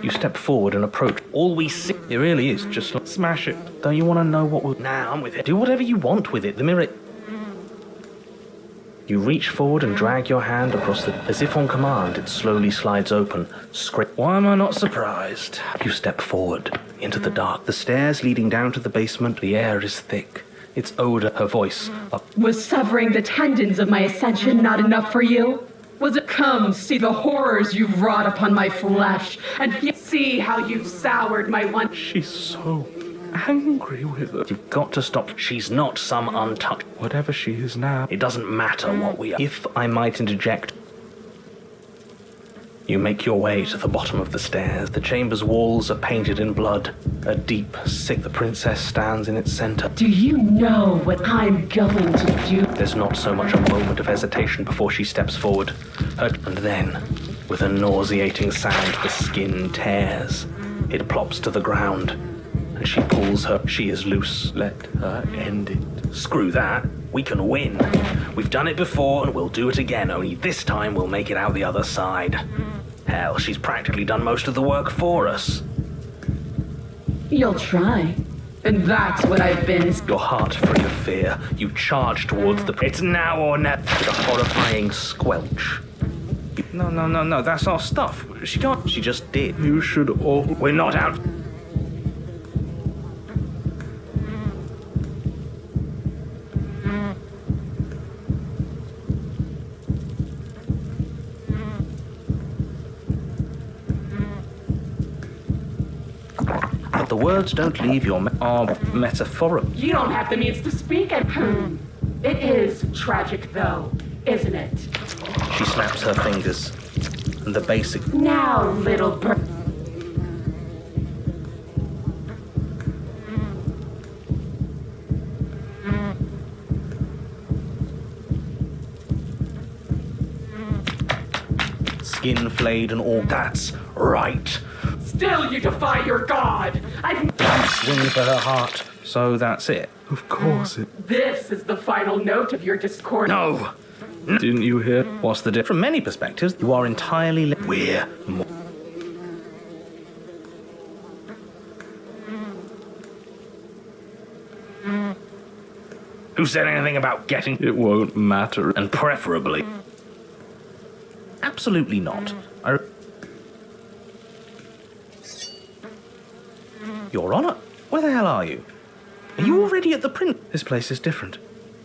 [SPEAKER 3] You step forward and approach. All we see... It really is. Just smash it. Don't you want to know what will... Nah, I'm with it. Do whatever you want with it. The mirror... You reach forward and drag your hand across the... As if on command, it slowly slides open. Why am I not surprised? You step forward into the dark. The stairs leading down to the basement. The air is thick. Its odor, her voice.
[SPEAKER 2] Was severing the tendons of my ascension not enough for you? Was it come see the horrors you've wrought upon my flesh, and see how you've soured my one...
[SPEAKER 3] She's so... angry with her. You've got to stop. She's not some untouched. Whatever she is now. It doesn't matter what we are. If I might interject. You make your way to the bottom of the stairs. The chamber's walls are painted in blood. A deep, sick... The princess stands in its center.
[SPEAKER 2] Do you know what I'm going to do?
[SPEAKER 3] There's not so much a moment of hesitation before she steps forward. And then, with a nauseating sound, the skin tears. It plops to the ground. and she pulls her. She is loose. Let her end it. Screw that. We can win. We've done it before and we'll do it again, only this time we'll make it out the other side. Hell, she's practically done most of the work for us.
[SPEAKER 2] You'll try. And that's what I've been.
[SPEAKER 3] Your heart free of fear, you charge towards the... It's now or never. The horrifying squelch. No, that's our stuff. She can't... She just did. You should all... We're not out... But the words don't leave your... are metaphorical.
[SPEAKER 2] You don't have the means to speak at home. It is tragic, though, isn't it?
[SPEAKER 3] She snaps her fingers, and the basic...
[SPEAKER 2] Now, little bird.
[SPEAKER 3] Skin flayed and all. That's right.
[SPEAKER 2] Still you defy your god!
[SPEAKER 3] Swing for her heart. So that's it. Of course it...
[SPEAKER 2] This is the final note of your discord.
[SPEAKER 3] No! Didn't you hear? What's the difference? From many perspectives, you are entirely... We're more... Who said anything about getting... It won't matter. And preferably... Absolutely not. Your Honor, where the hell are you? Are you already at the print? This place is different.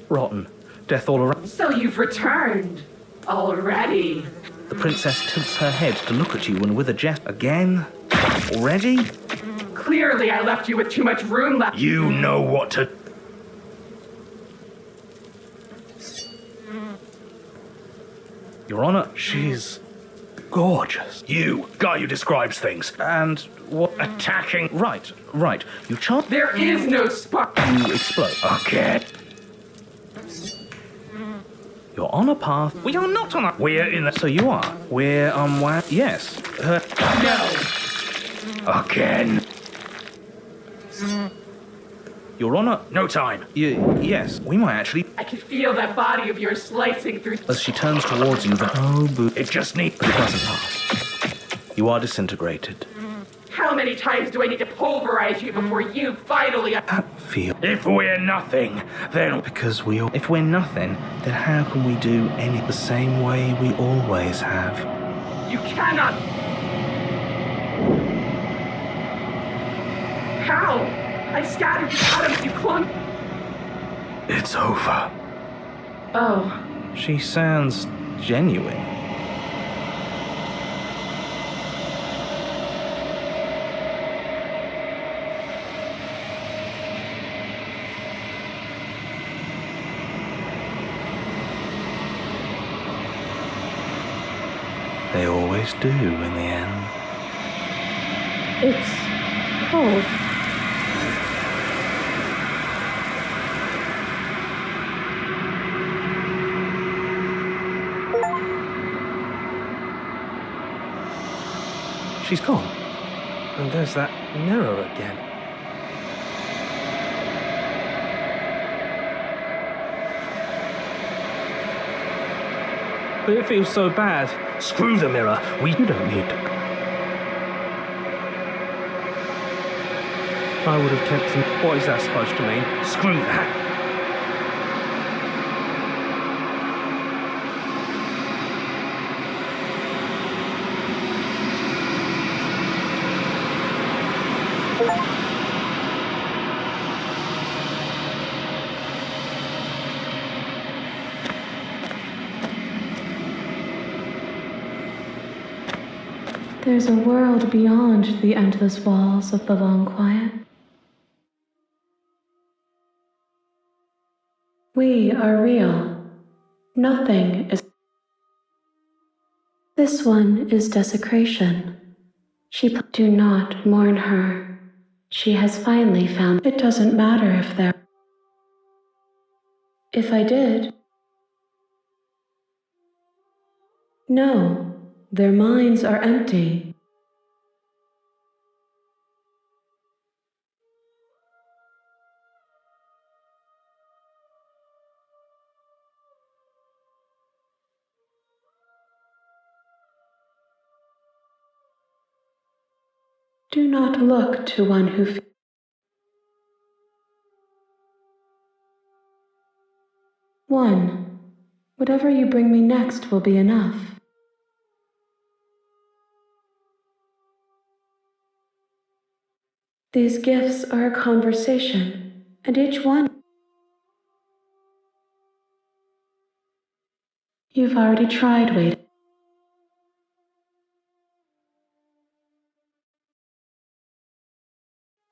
[SPEAKER 3] Rotten. Death all around.
[SPEAKER 2] So you've returned. Already.
[SPEAKER 3] The princess tilts her head to look at you and with a jest... Again? Already?
[SPEAKER 2] Clearly I left you with too much room left.
[SPEAKER 3] You know what to... Your Honor, she's... gorgeous. You, guy who describes things. And what? Attacking. Right. You charge...
[SPEAKER 2] There is no spark.
[SPEAKER 3] You explode. Okay. You're on a path. We are not on a... We're in the... So you are. We're, where... Yes.
[SPEAKER 2] No.
[SPEAKER 3] Again. Your Honor. No time. Yes. We might actually...
[SPEAKER 2] I can feel that body of yours slicing through...
[SPEAKER 3] As she turns towards you, the... Oh, boo. It just needs... But it doesn't pass. You are disintegrated.
[SPEAKER 2] How many times do I need to pulverize you before you finally...
[SPEAKER 3] That feel... If we're nothing, then... Because we all... If we're nothing, then how can we do any... The same way we always have?
[SPEAKER 2] You cannot... How? I scattered the atoms you clung...
[SPEAKER 3] It's over.
[SPEAKER 2] Oh.
[SPEAKER 3] She sounds genuine. They always do in the end.
[SPEAKER 5] It's cold.
[SPEAKER 3] She's gone. And there's that mirror again. But it feels so bad. Screw the mirror. You don't need to. I would have kept him. What is that supposed to mean? Screw that.
[SPEAKER 4] There's a world beyond the endless walls of the long quiet. We are real. Nothing is... This one is desecration. Do not mourn her. She has finally found... It doesn't matter if there... If I did... No. Their minds are empty. Do not look to one who... One, whatever you bring me next will be enough. These gifts are a conversation, and each one... You've already tried waiting.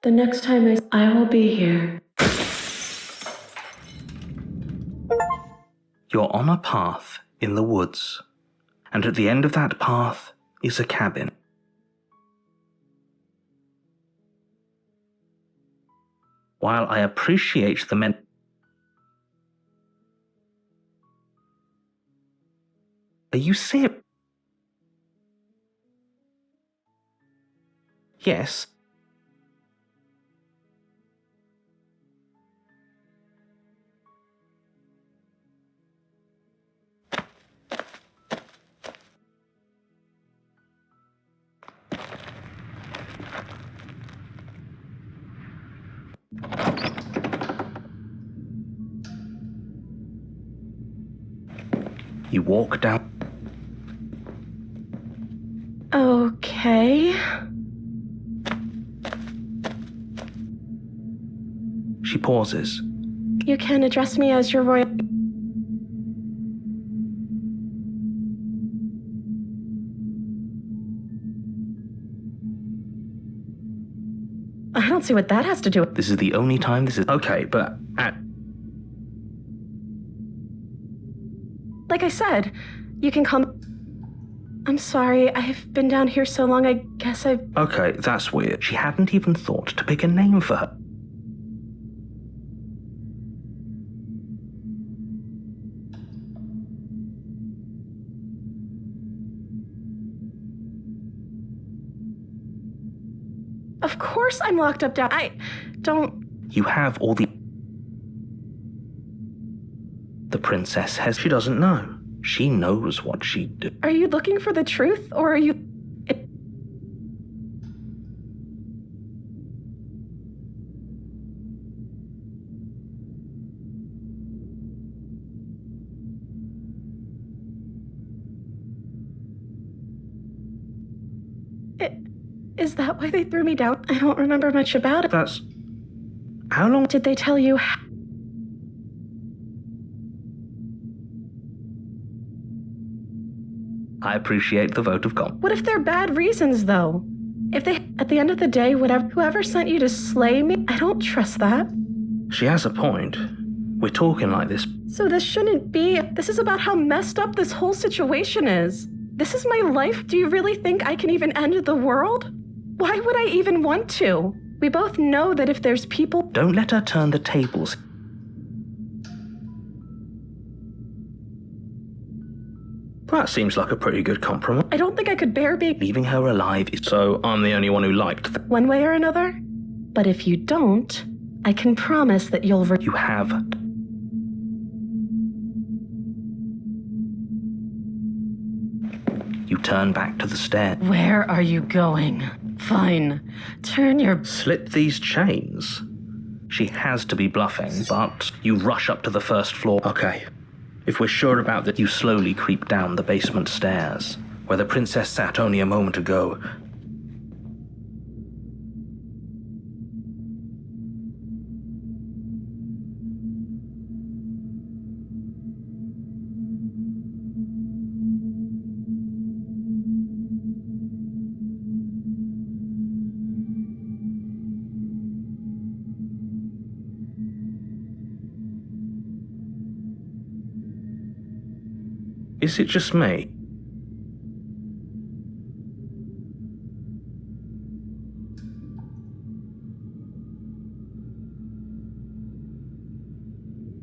[SPEAKER 4] The next time I will be here.
[SPEAKER 1] You're on a path in the woods, and at the end of that path is a cabin. While I appreciate the men... Are you serious? Yes. You walk down.
[SPEAKER 4] Okay.
[SPEAKER 1] She pauses.
[SPEAKER 4] You can address me as your royal... I don't see what that has to do with...
[SPEAKER 1] This is the only time this is... Okay, but
[SPEAKER 4] Like I said, you can call me... I'm sorry, I've been down here so long, I guess I've...
[SPEAKER 1] Okay, that's weird. She hadn't even thought to pick a name for her.
[SPEAKER 4] Of course I'm locked up down. I don't...
[SPEAKER 1] You have all the... The princess has... She doesn't know. She knows what she'd do.
[SPEAKER 4] Are you looking for the truth, or are you... Is that why they threw me down? I don't remember much about it.
[SPEAKER 1] That's... How long...
[SPEAKER 4] Did they tell you...
[SPEAKER 1] I appreciate the vote of confidence.
[SPEAKER 4] What if they're bad reasons, though? If they... At the end of the day, whoever sent you to slay me, I don't trust that.
[SPEAKER 1] She has a point. We're talking like this.
[SPEAKER 4] So this shouldn't be... This is about how messed up this whole situation is. This is my life. Do you really think I can even end the world? Why would I even want to? We both know that if there's people...
[SPEAKER 1] Don't let her turn the tables. That seems like a pretty good compromise.
[SPEAKER 4] I don't think I could bear being...
[SPEAKER 1] Leaving her alive is... So I'm the only one who liked that.
[SPEAKER 4] One way or another? But if you don't, I can promise that you'll...
[SPEAKER 1] You have... You turn back to the stair.
[SPEAKER 4] Where are you going? Fine. Turn your...
[SPEAKER 1] Slip these chains. She has to be bluffing, but you rush up to the first floor. Okay. If we're sure about that, you slowly creep down the basement stairs, where the princess sat only a moment ago. Is it just me?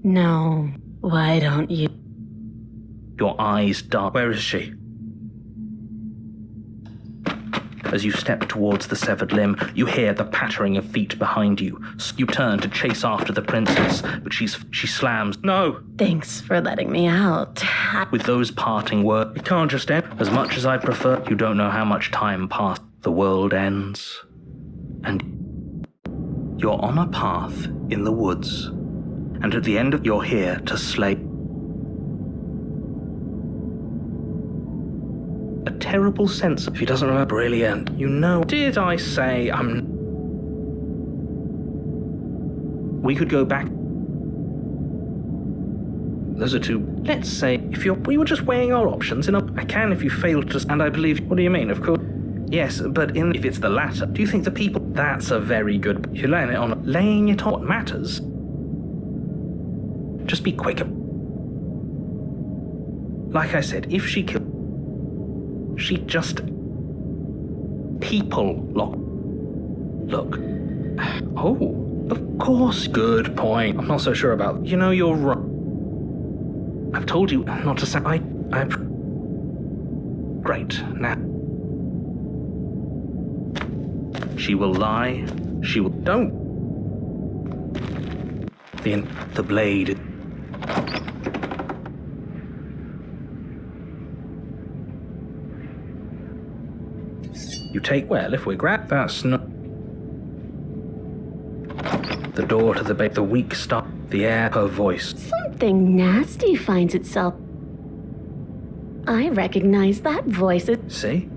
[SPEAKER 4] No. Why don't you...
[SPEAKER 1] Your eyes dark. Where is she? As you step towards the severed limb, you hear the pattering of feet behind you. You turn to chase after the princess, but she slams. No!
[SPEAKER 4] Thanks for letting me out.
[SPEAKER 1] With those parting words, it can't just end. As much as I prefer, you don't know how much time passed. The world ends, And you're on a path in the woods. And at the end of you're here to slay a terrible sense if he doesn't remember. Brilliant. You know, did I say we could go back. Those are two. Let's say if we were just weighing our options, I can if you fail to, and I believe. What do you mean? Of course. Yes, but if it's the latter, do you think the people? That's a very good. You're laying it on what matters. Just be quicker. Like I said, if she killed, she just people look. Oh, of course. Good point. I'm not so sure about. You know, you're right. I've told you not to say. Great. Now. She will lie. She will. Don't. The blade. You take. Well, if we're that's not. The door to the weak stop. The air. Her voice.
[SPEAKER 5] Something nasty finds itself. I recognize that voice.
[SPEAKER 1] See?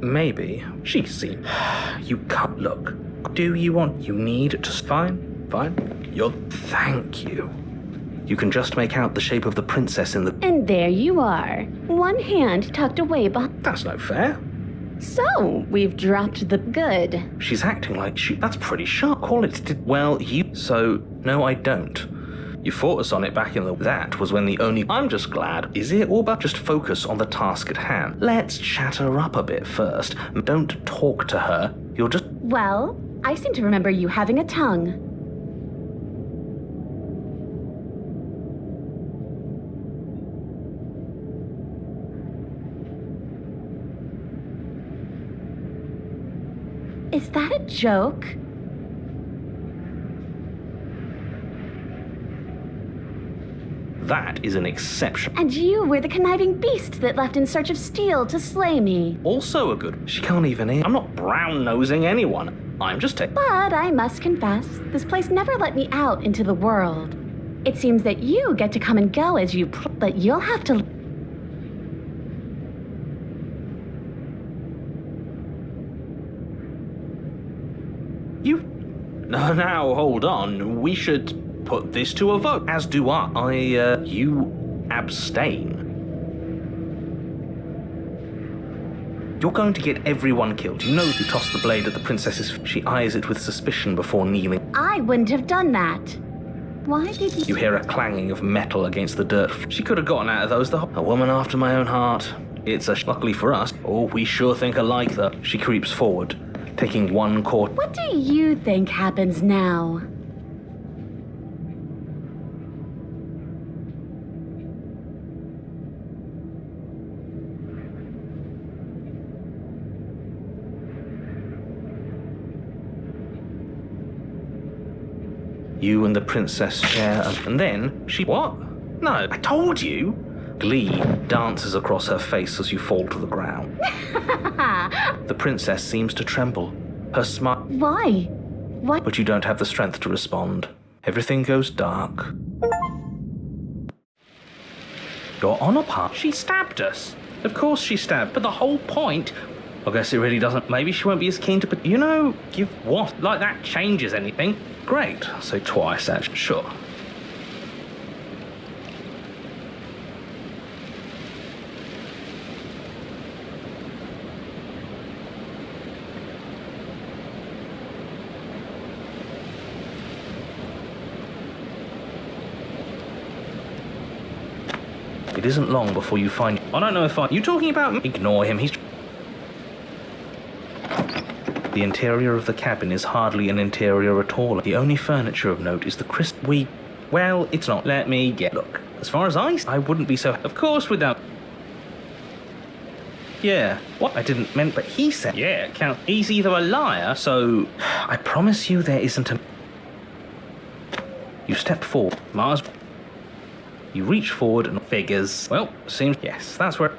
[SPEAKER 1] Maybe. She's seen. You can't look. Do you want? You need to. Fine. Thank you. You can just make out the shape of the princess in the.
[SPEAKER 5] And there you are. One hand tucked away behind.
[SPEAKER 1] That's no fair.
[SPEAKER 5] So, we've dropped the good.
[SPEAKER 1] She's acting like that's pretty sharp. Call it. Well, you. So, no, I don't. You fought us on it back in the. That was when the only. I'm just glad. Is it all but just focus on the task at hand? Let's chat her up a bit first. Don't talk to her. You're just.
[SPEAKER 5] Well, I seem to remember you having a tongue. Is that a joke?
[SPEAKER 1] That is an exception.
[SPEAKER 5] And you were the conniving beast that left in search of steel to slay me.
[SPEAKER 1] Also a good. She can't even hear. I'm not brown-nosing anyone. I'm just
[SPEAKER 5] But I must confess, this place never let me out into the world. It seems that you get to come and go as you but you'll have to.
[SPEAKER 1] Now, hold on. We should put this to a vote. As do I. You abstain. You're going to get everyone killed. You know you tossed the blade at the princess's. She eyes it with suspicion before kneeling.
[SPEAKER 5] I wouldn't have done that. Why did you...
[SPEAKER 1] You hear a clanging of metal against the dirt. She could have gotten out of those, though. A woman after my own heart. It's a... Luckily for us. Oh, we sure think alike, though. She creeps forward, taking one court.
[SPEAKER 5] What do you think happens now?
[SPEAKER 1] You and the princess share, and then she... What? No, I told you. Glee dances across her face as you fall to the ground. The princess seems to tremble. Her smile...
[SPEAKER 5] Why? What?
[SPEAKER 1] But you don't have the strength to respond. Everything goes dark. You're on a path. She stabbed us. Of course she stabbed, but the whole point... I guess it really doesn't... Maybe she won't be as keen to... But, you know, give what? Like that changes anything. Great. I'll say twice, actually. Sure. It isn't long before you find... I don't know if You talking about me? Ignore him. He's... The interior of the cabin is hardly an interior at all. The only furniture of note is the Well, it's not. Let me get... Look, as far as I wouldn't be so... Of course, without... Yeah. What? I didn't mean... But he said... Yeah, Count. He's either a liar, so... I promise you there isn't a... You step forward. Mars... You reach forward and figures... Well, seems... Yes, that's where...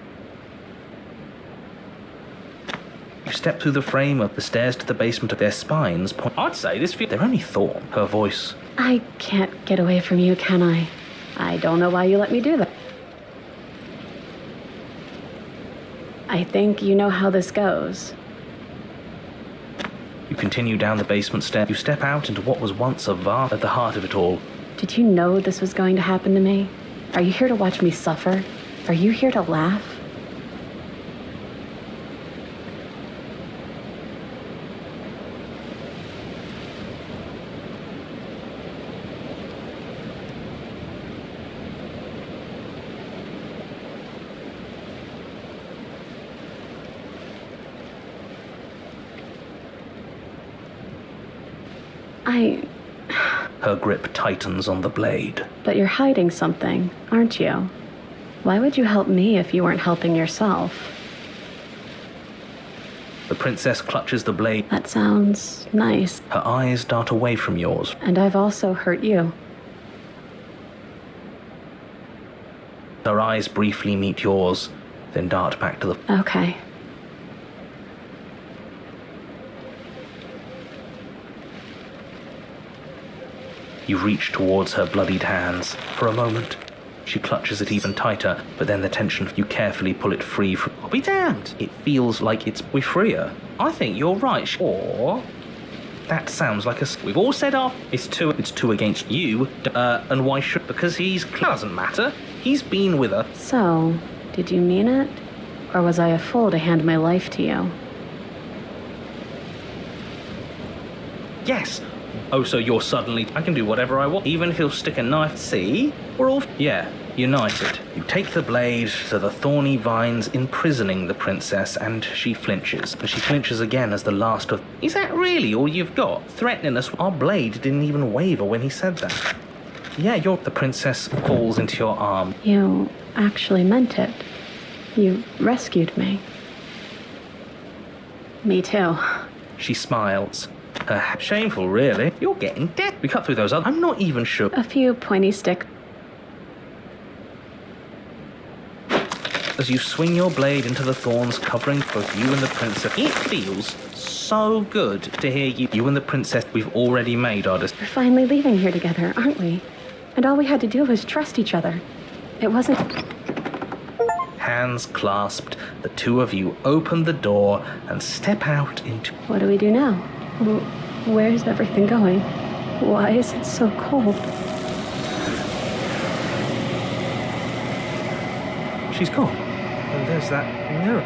[SPEAKER 3] You step through the frame of the stairs to the basement of their spines. I'd say this feels... They're only thorn. Her voice.
[SPEAKER 2] I can't get away from you, can I? I don't know why you let me do that. I think you know how this goes.
[SPEAKER 3] You continue down the basement stair. You step out into what was once a vast... At the heart of it all.
[SPEAKER 2] Did you know this was going to happen to me? Are you here to watch me suffer? Are you here to laugh?
[SPEAKER 3] Her grip tightens on the blade.
[SPEAKER 2] But you're hiding something, aren't you? Why would you help me if you weren't helping yourself?
[SPEAKER 3] The princess clutches the blade.
[SPEAKER 2] That sounds nice.
[SPEAKER 3] Her eyes dart away from yours.
[SPEAKER 2] And I've also hurt you.
[SPEAKER 3] Her eyes briefly meet yours, then dart back to the...
[SPEAKER 2] Okay.
[SPEAKER 3] You reach towards her bloodied hands. For a moment, she clutches it even tighter, but then the tension, you carefully pull it free from... I'll be damned! It feels like we free her. I think you're right. Or... That sounds like a... We've all said it's two against you. And why should... Because doesn't matter. He's been with her.
[SPEAKER 2] So, did you mean it? Or was I a fool to hand my life to you?
[SPEAKER 3] Yes. Oh, so you're suddenly... I can do whatever I want, even if he'll stick a knife. See? We're all... Yeah, united. You take the blade to the thorny vines, imprisoning the princess, and she flinches. And she flinches again as the last of... Is that really all you've got? Threatening us? Our blade didn't even waver when he said that. Yeah, The princess falls into your arm.
[SPEAKER 2] You actually meant it. You rescued me. Me too.
[SPEAKER 3] She smiles. Shameful, really. You're getting dead. We cut through those other... I'm not even sure.
[SPEAKER 2] A few pointy sticks.
[SPEAKER 3] As you swing your blade into the thorns covering both you and the princess, it feels so good to hear you and the princess. We've already made our decision.
[SPEAKER 2] We're finally leaving here together, aren't we? And all we had to do was trust each other. It wasn't...
[SPEAKER 3] Hands clasped, the two of you open the door and step out into...
[SPEAKER 2] What do we do now? Where's everything going? Why is it so cold?
[SPEAKER 3] She's gone. And there's that mirror.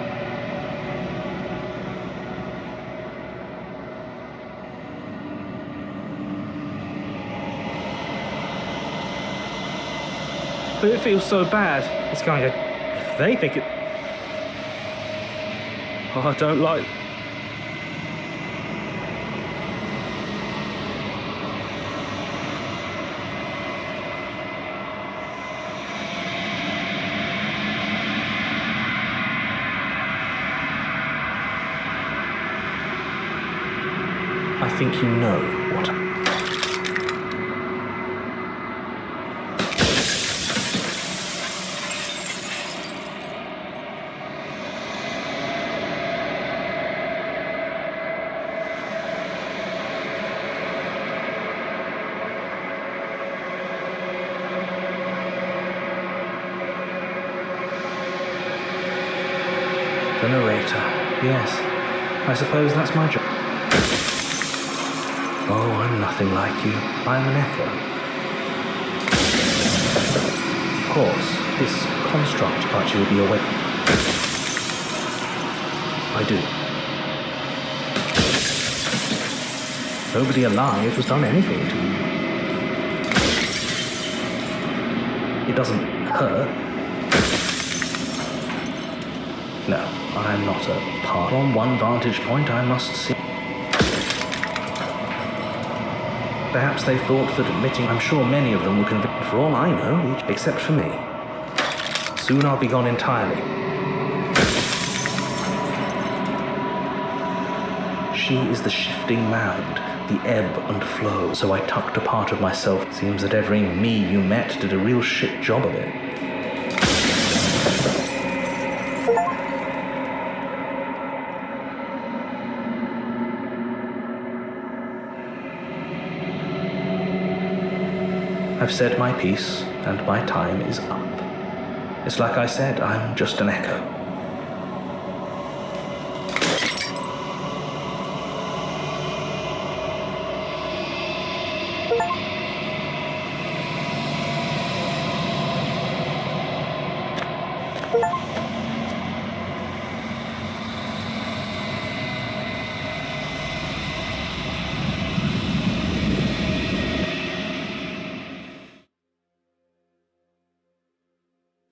[SPEAKER 3] But it feels so bad. It's going to... If they think it... Oh, I don't like... I think you know what... The narrator. Yes. I suppose that's my job. Oh, I'm nothing like you. I'm an echo. Of course, this construct, but you'll be awake. I do. Nobody alive has done anything to you. It doesn't hurt. No, I'm not a part. From one vantage point, I must see. Perhaps they thought that admitting... I'm sure many of them were convicted, for all I know, except for me. Soon I'll be gone entirely. She is the shifting mound, the ebb and flow. So I tucked a part of myself. Seems that every me you met did a real shit job of it. I've said my piece, and my time is up. It's like I said, I'm just an echo.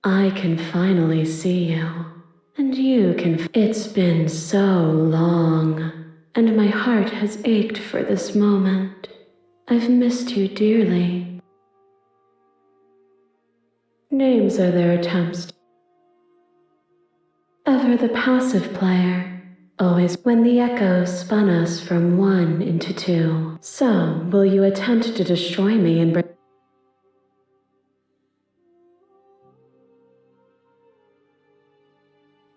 [SPEAKER 4] I can finally see you, and you can. It's been so long, and my heart has ached for this moment. I've missed you dearly. Names are their attempts. Ever the passive player, always when the echoes spun us from one into two. So, will you attempt to destroy me and bring...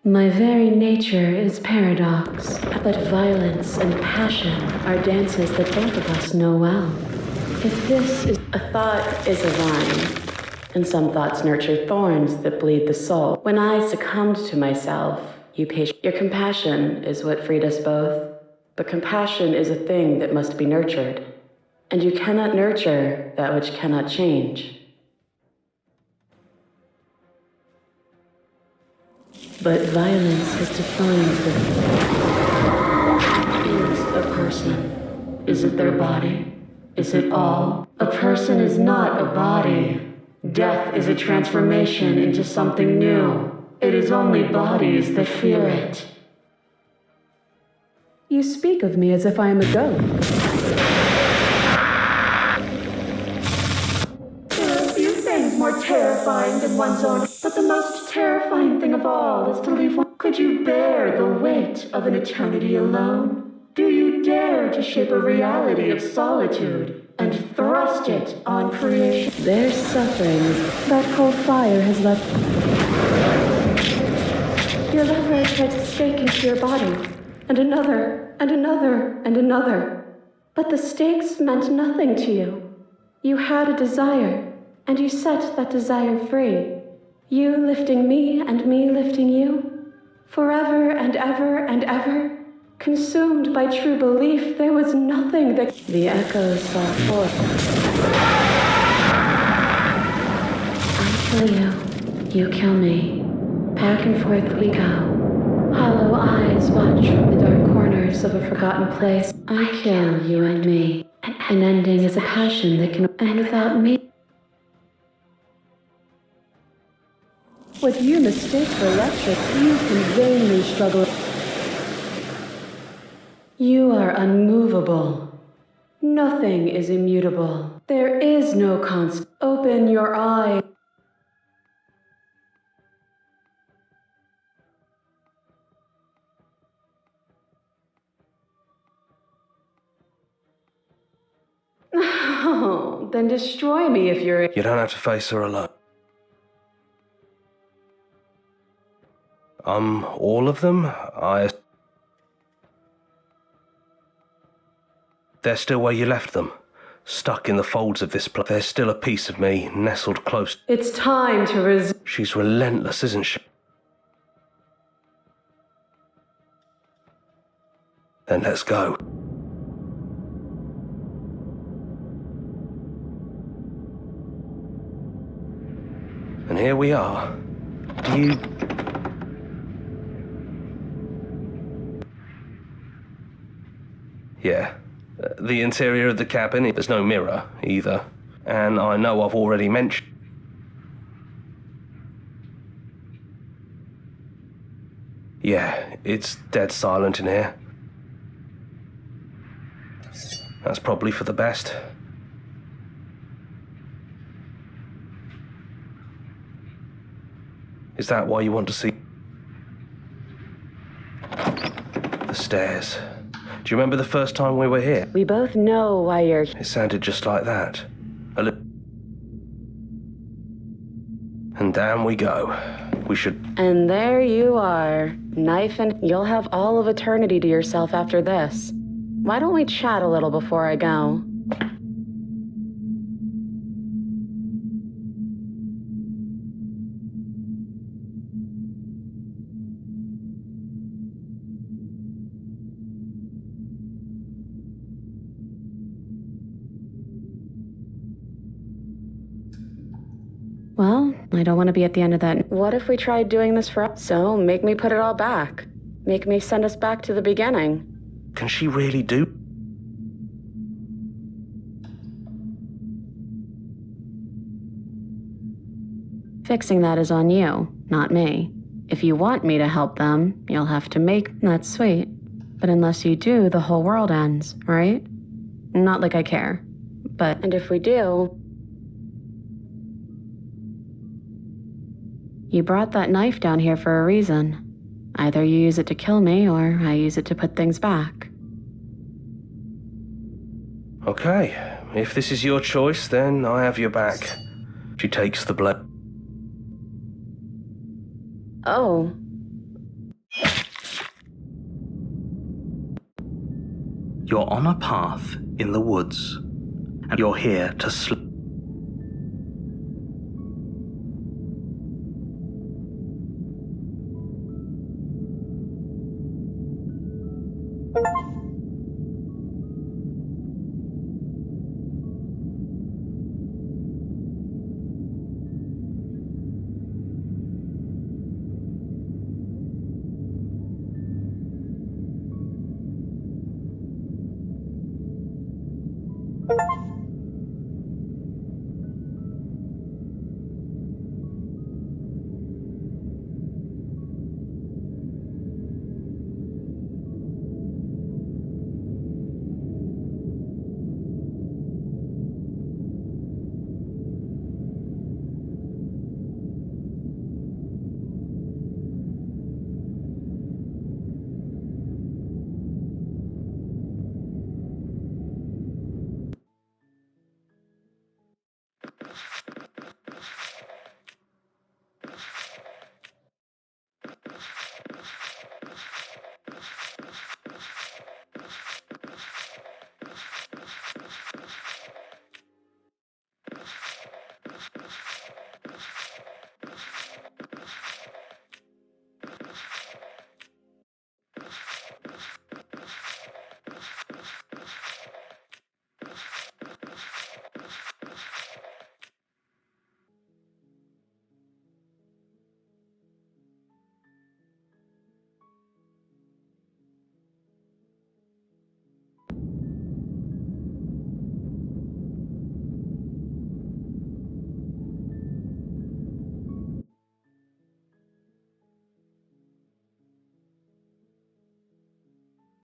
[SPEAKER 4] My very nature is paradox, but violence and passion are dances that both of us know well. If this is a thought is a vine, and some thoughts nurture thorns that bleed the soul. When I succumbed to myself, your compassion is what freed us both. But compassion is a thing that must be nurtured, and you cannot nurture that which cannot change. But violence has defined the is a person. Is it their body? Is it all? A person is not a body. Death is a transformation into something new. It is only bodies that fear it.
[SPEAKER 2] You speak of me as if I am a ghost.
[SPEAKER 5] There are few things more terrifying than one's own, but the most terrifying thing of all is to leave one. Could you bear the weight of an eternity alone? Do you dare to shape a reality of solitude and thrust it on creation?
[SPEAKER 2] There's suffering. That cold fire has left...
[SPEAKER 4] Your lover tried to stake into your body, and another, and another, and another. But the stakes meant nothing to you. You had a desire, and you set that desire free. You lifting me and me lifting you. Forever and ever and ever. Consumed by true belief, there was nothing that... The echoes fought forth. I kill you. You kill me. Back and forth we go. Hollow eyes watch from the dark corners of a forgotten place. I kill you and me. An ending is a passion that can... And without me...
[SPEAKER 2] What you mistake for electric, you can vainly struggle.
[SPEAKER 4] You are unmovable. Nothing is immutable. There is no constant. Open your eye. Oh, then destroy me if you're...
[SPEAKER 3] You don't have to face her alone. All of them? They're still where you left them. Stuck in the folds of this place. There's still a piece of me nestled close.
[SPEAKER 4] It's time to
[SPEAKER 3] She's relentless, isn't she? Then let's go. And here we are. Do you... Yeah. The interior of the cabin, there's no mirror, either. And I know I've already mentioned... Yeah, it's dead silent in here. That's probably for the best. Is that why you want to see... The stairs. Do you remember the first time we were here?
[SPEAKER 4] We both know why you're...
[SPEAKER 3] It sounded just like that. And down we go. We should...
[SPEAKER 4] And there you are. Knife and... You'll have all of eternity to yourself after this. Why don't we chat a little before I go?
[SPEAKER 2] Well, I don't want to be at the end of that. What if we tried doing this for us? So, make me put it all back. Make me send us back to the beginning.
[SPEAKER 3] Can she really do?
[SPEAKER 2] Fixing that is on you, not me. If you want me to help them, you'll have to make... That's sweet. But unless you do, the whole world ends, right? Not like I care. But... And if we do... You brought that knife down here for a reason. Either you use it to kill me, or I use it to put things back.
[SPEAKER 3] Okay, if this is your choice, then I have your back. She takes the blade.
[SPEAKER 2] Oh.
[SPEAKER 1] You're on a path in the woods, and you're here to sleep.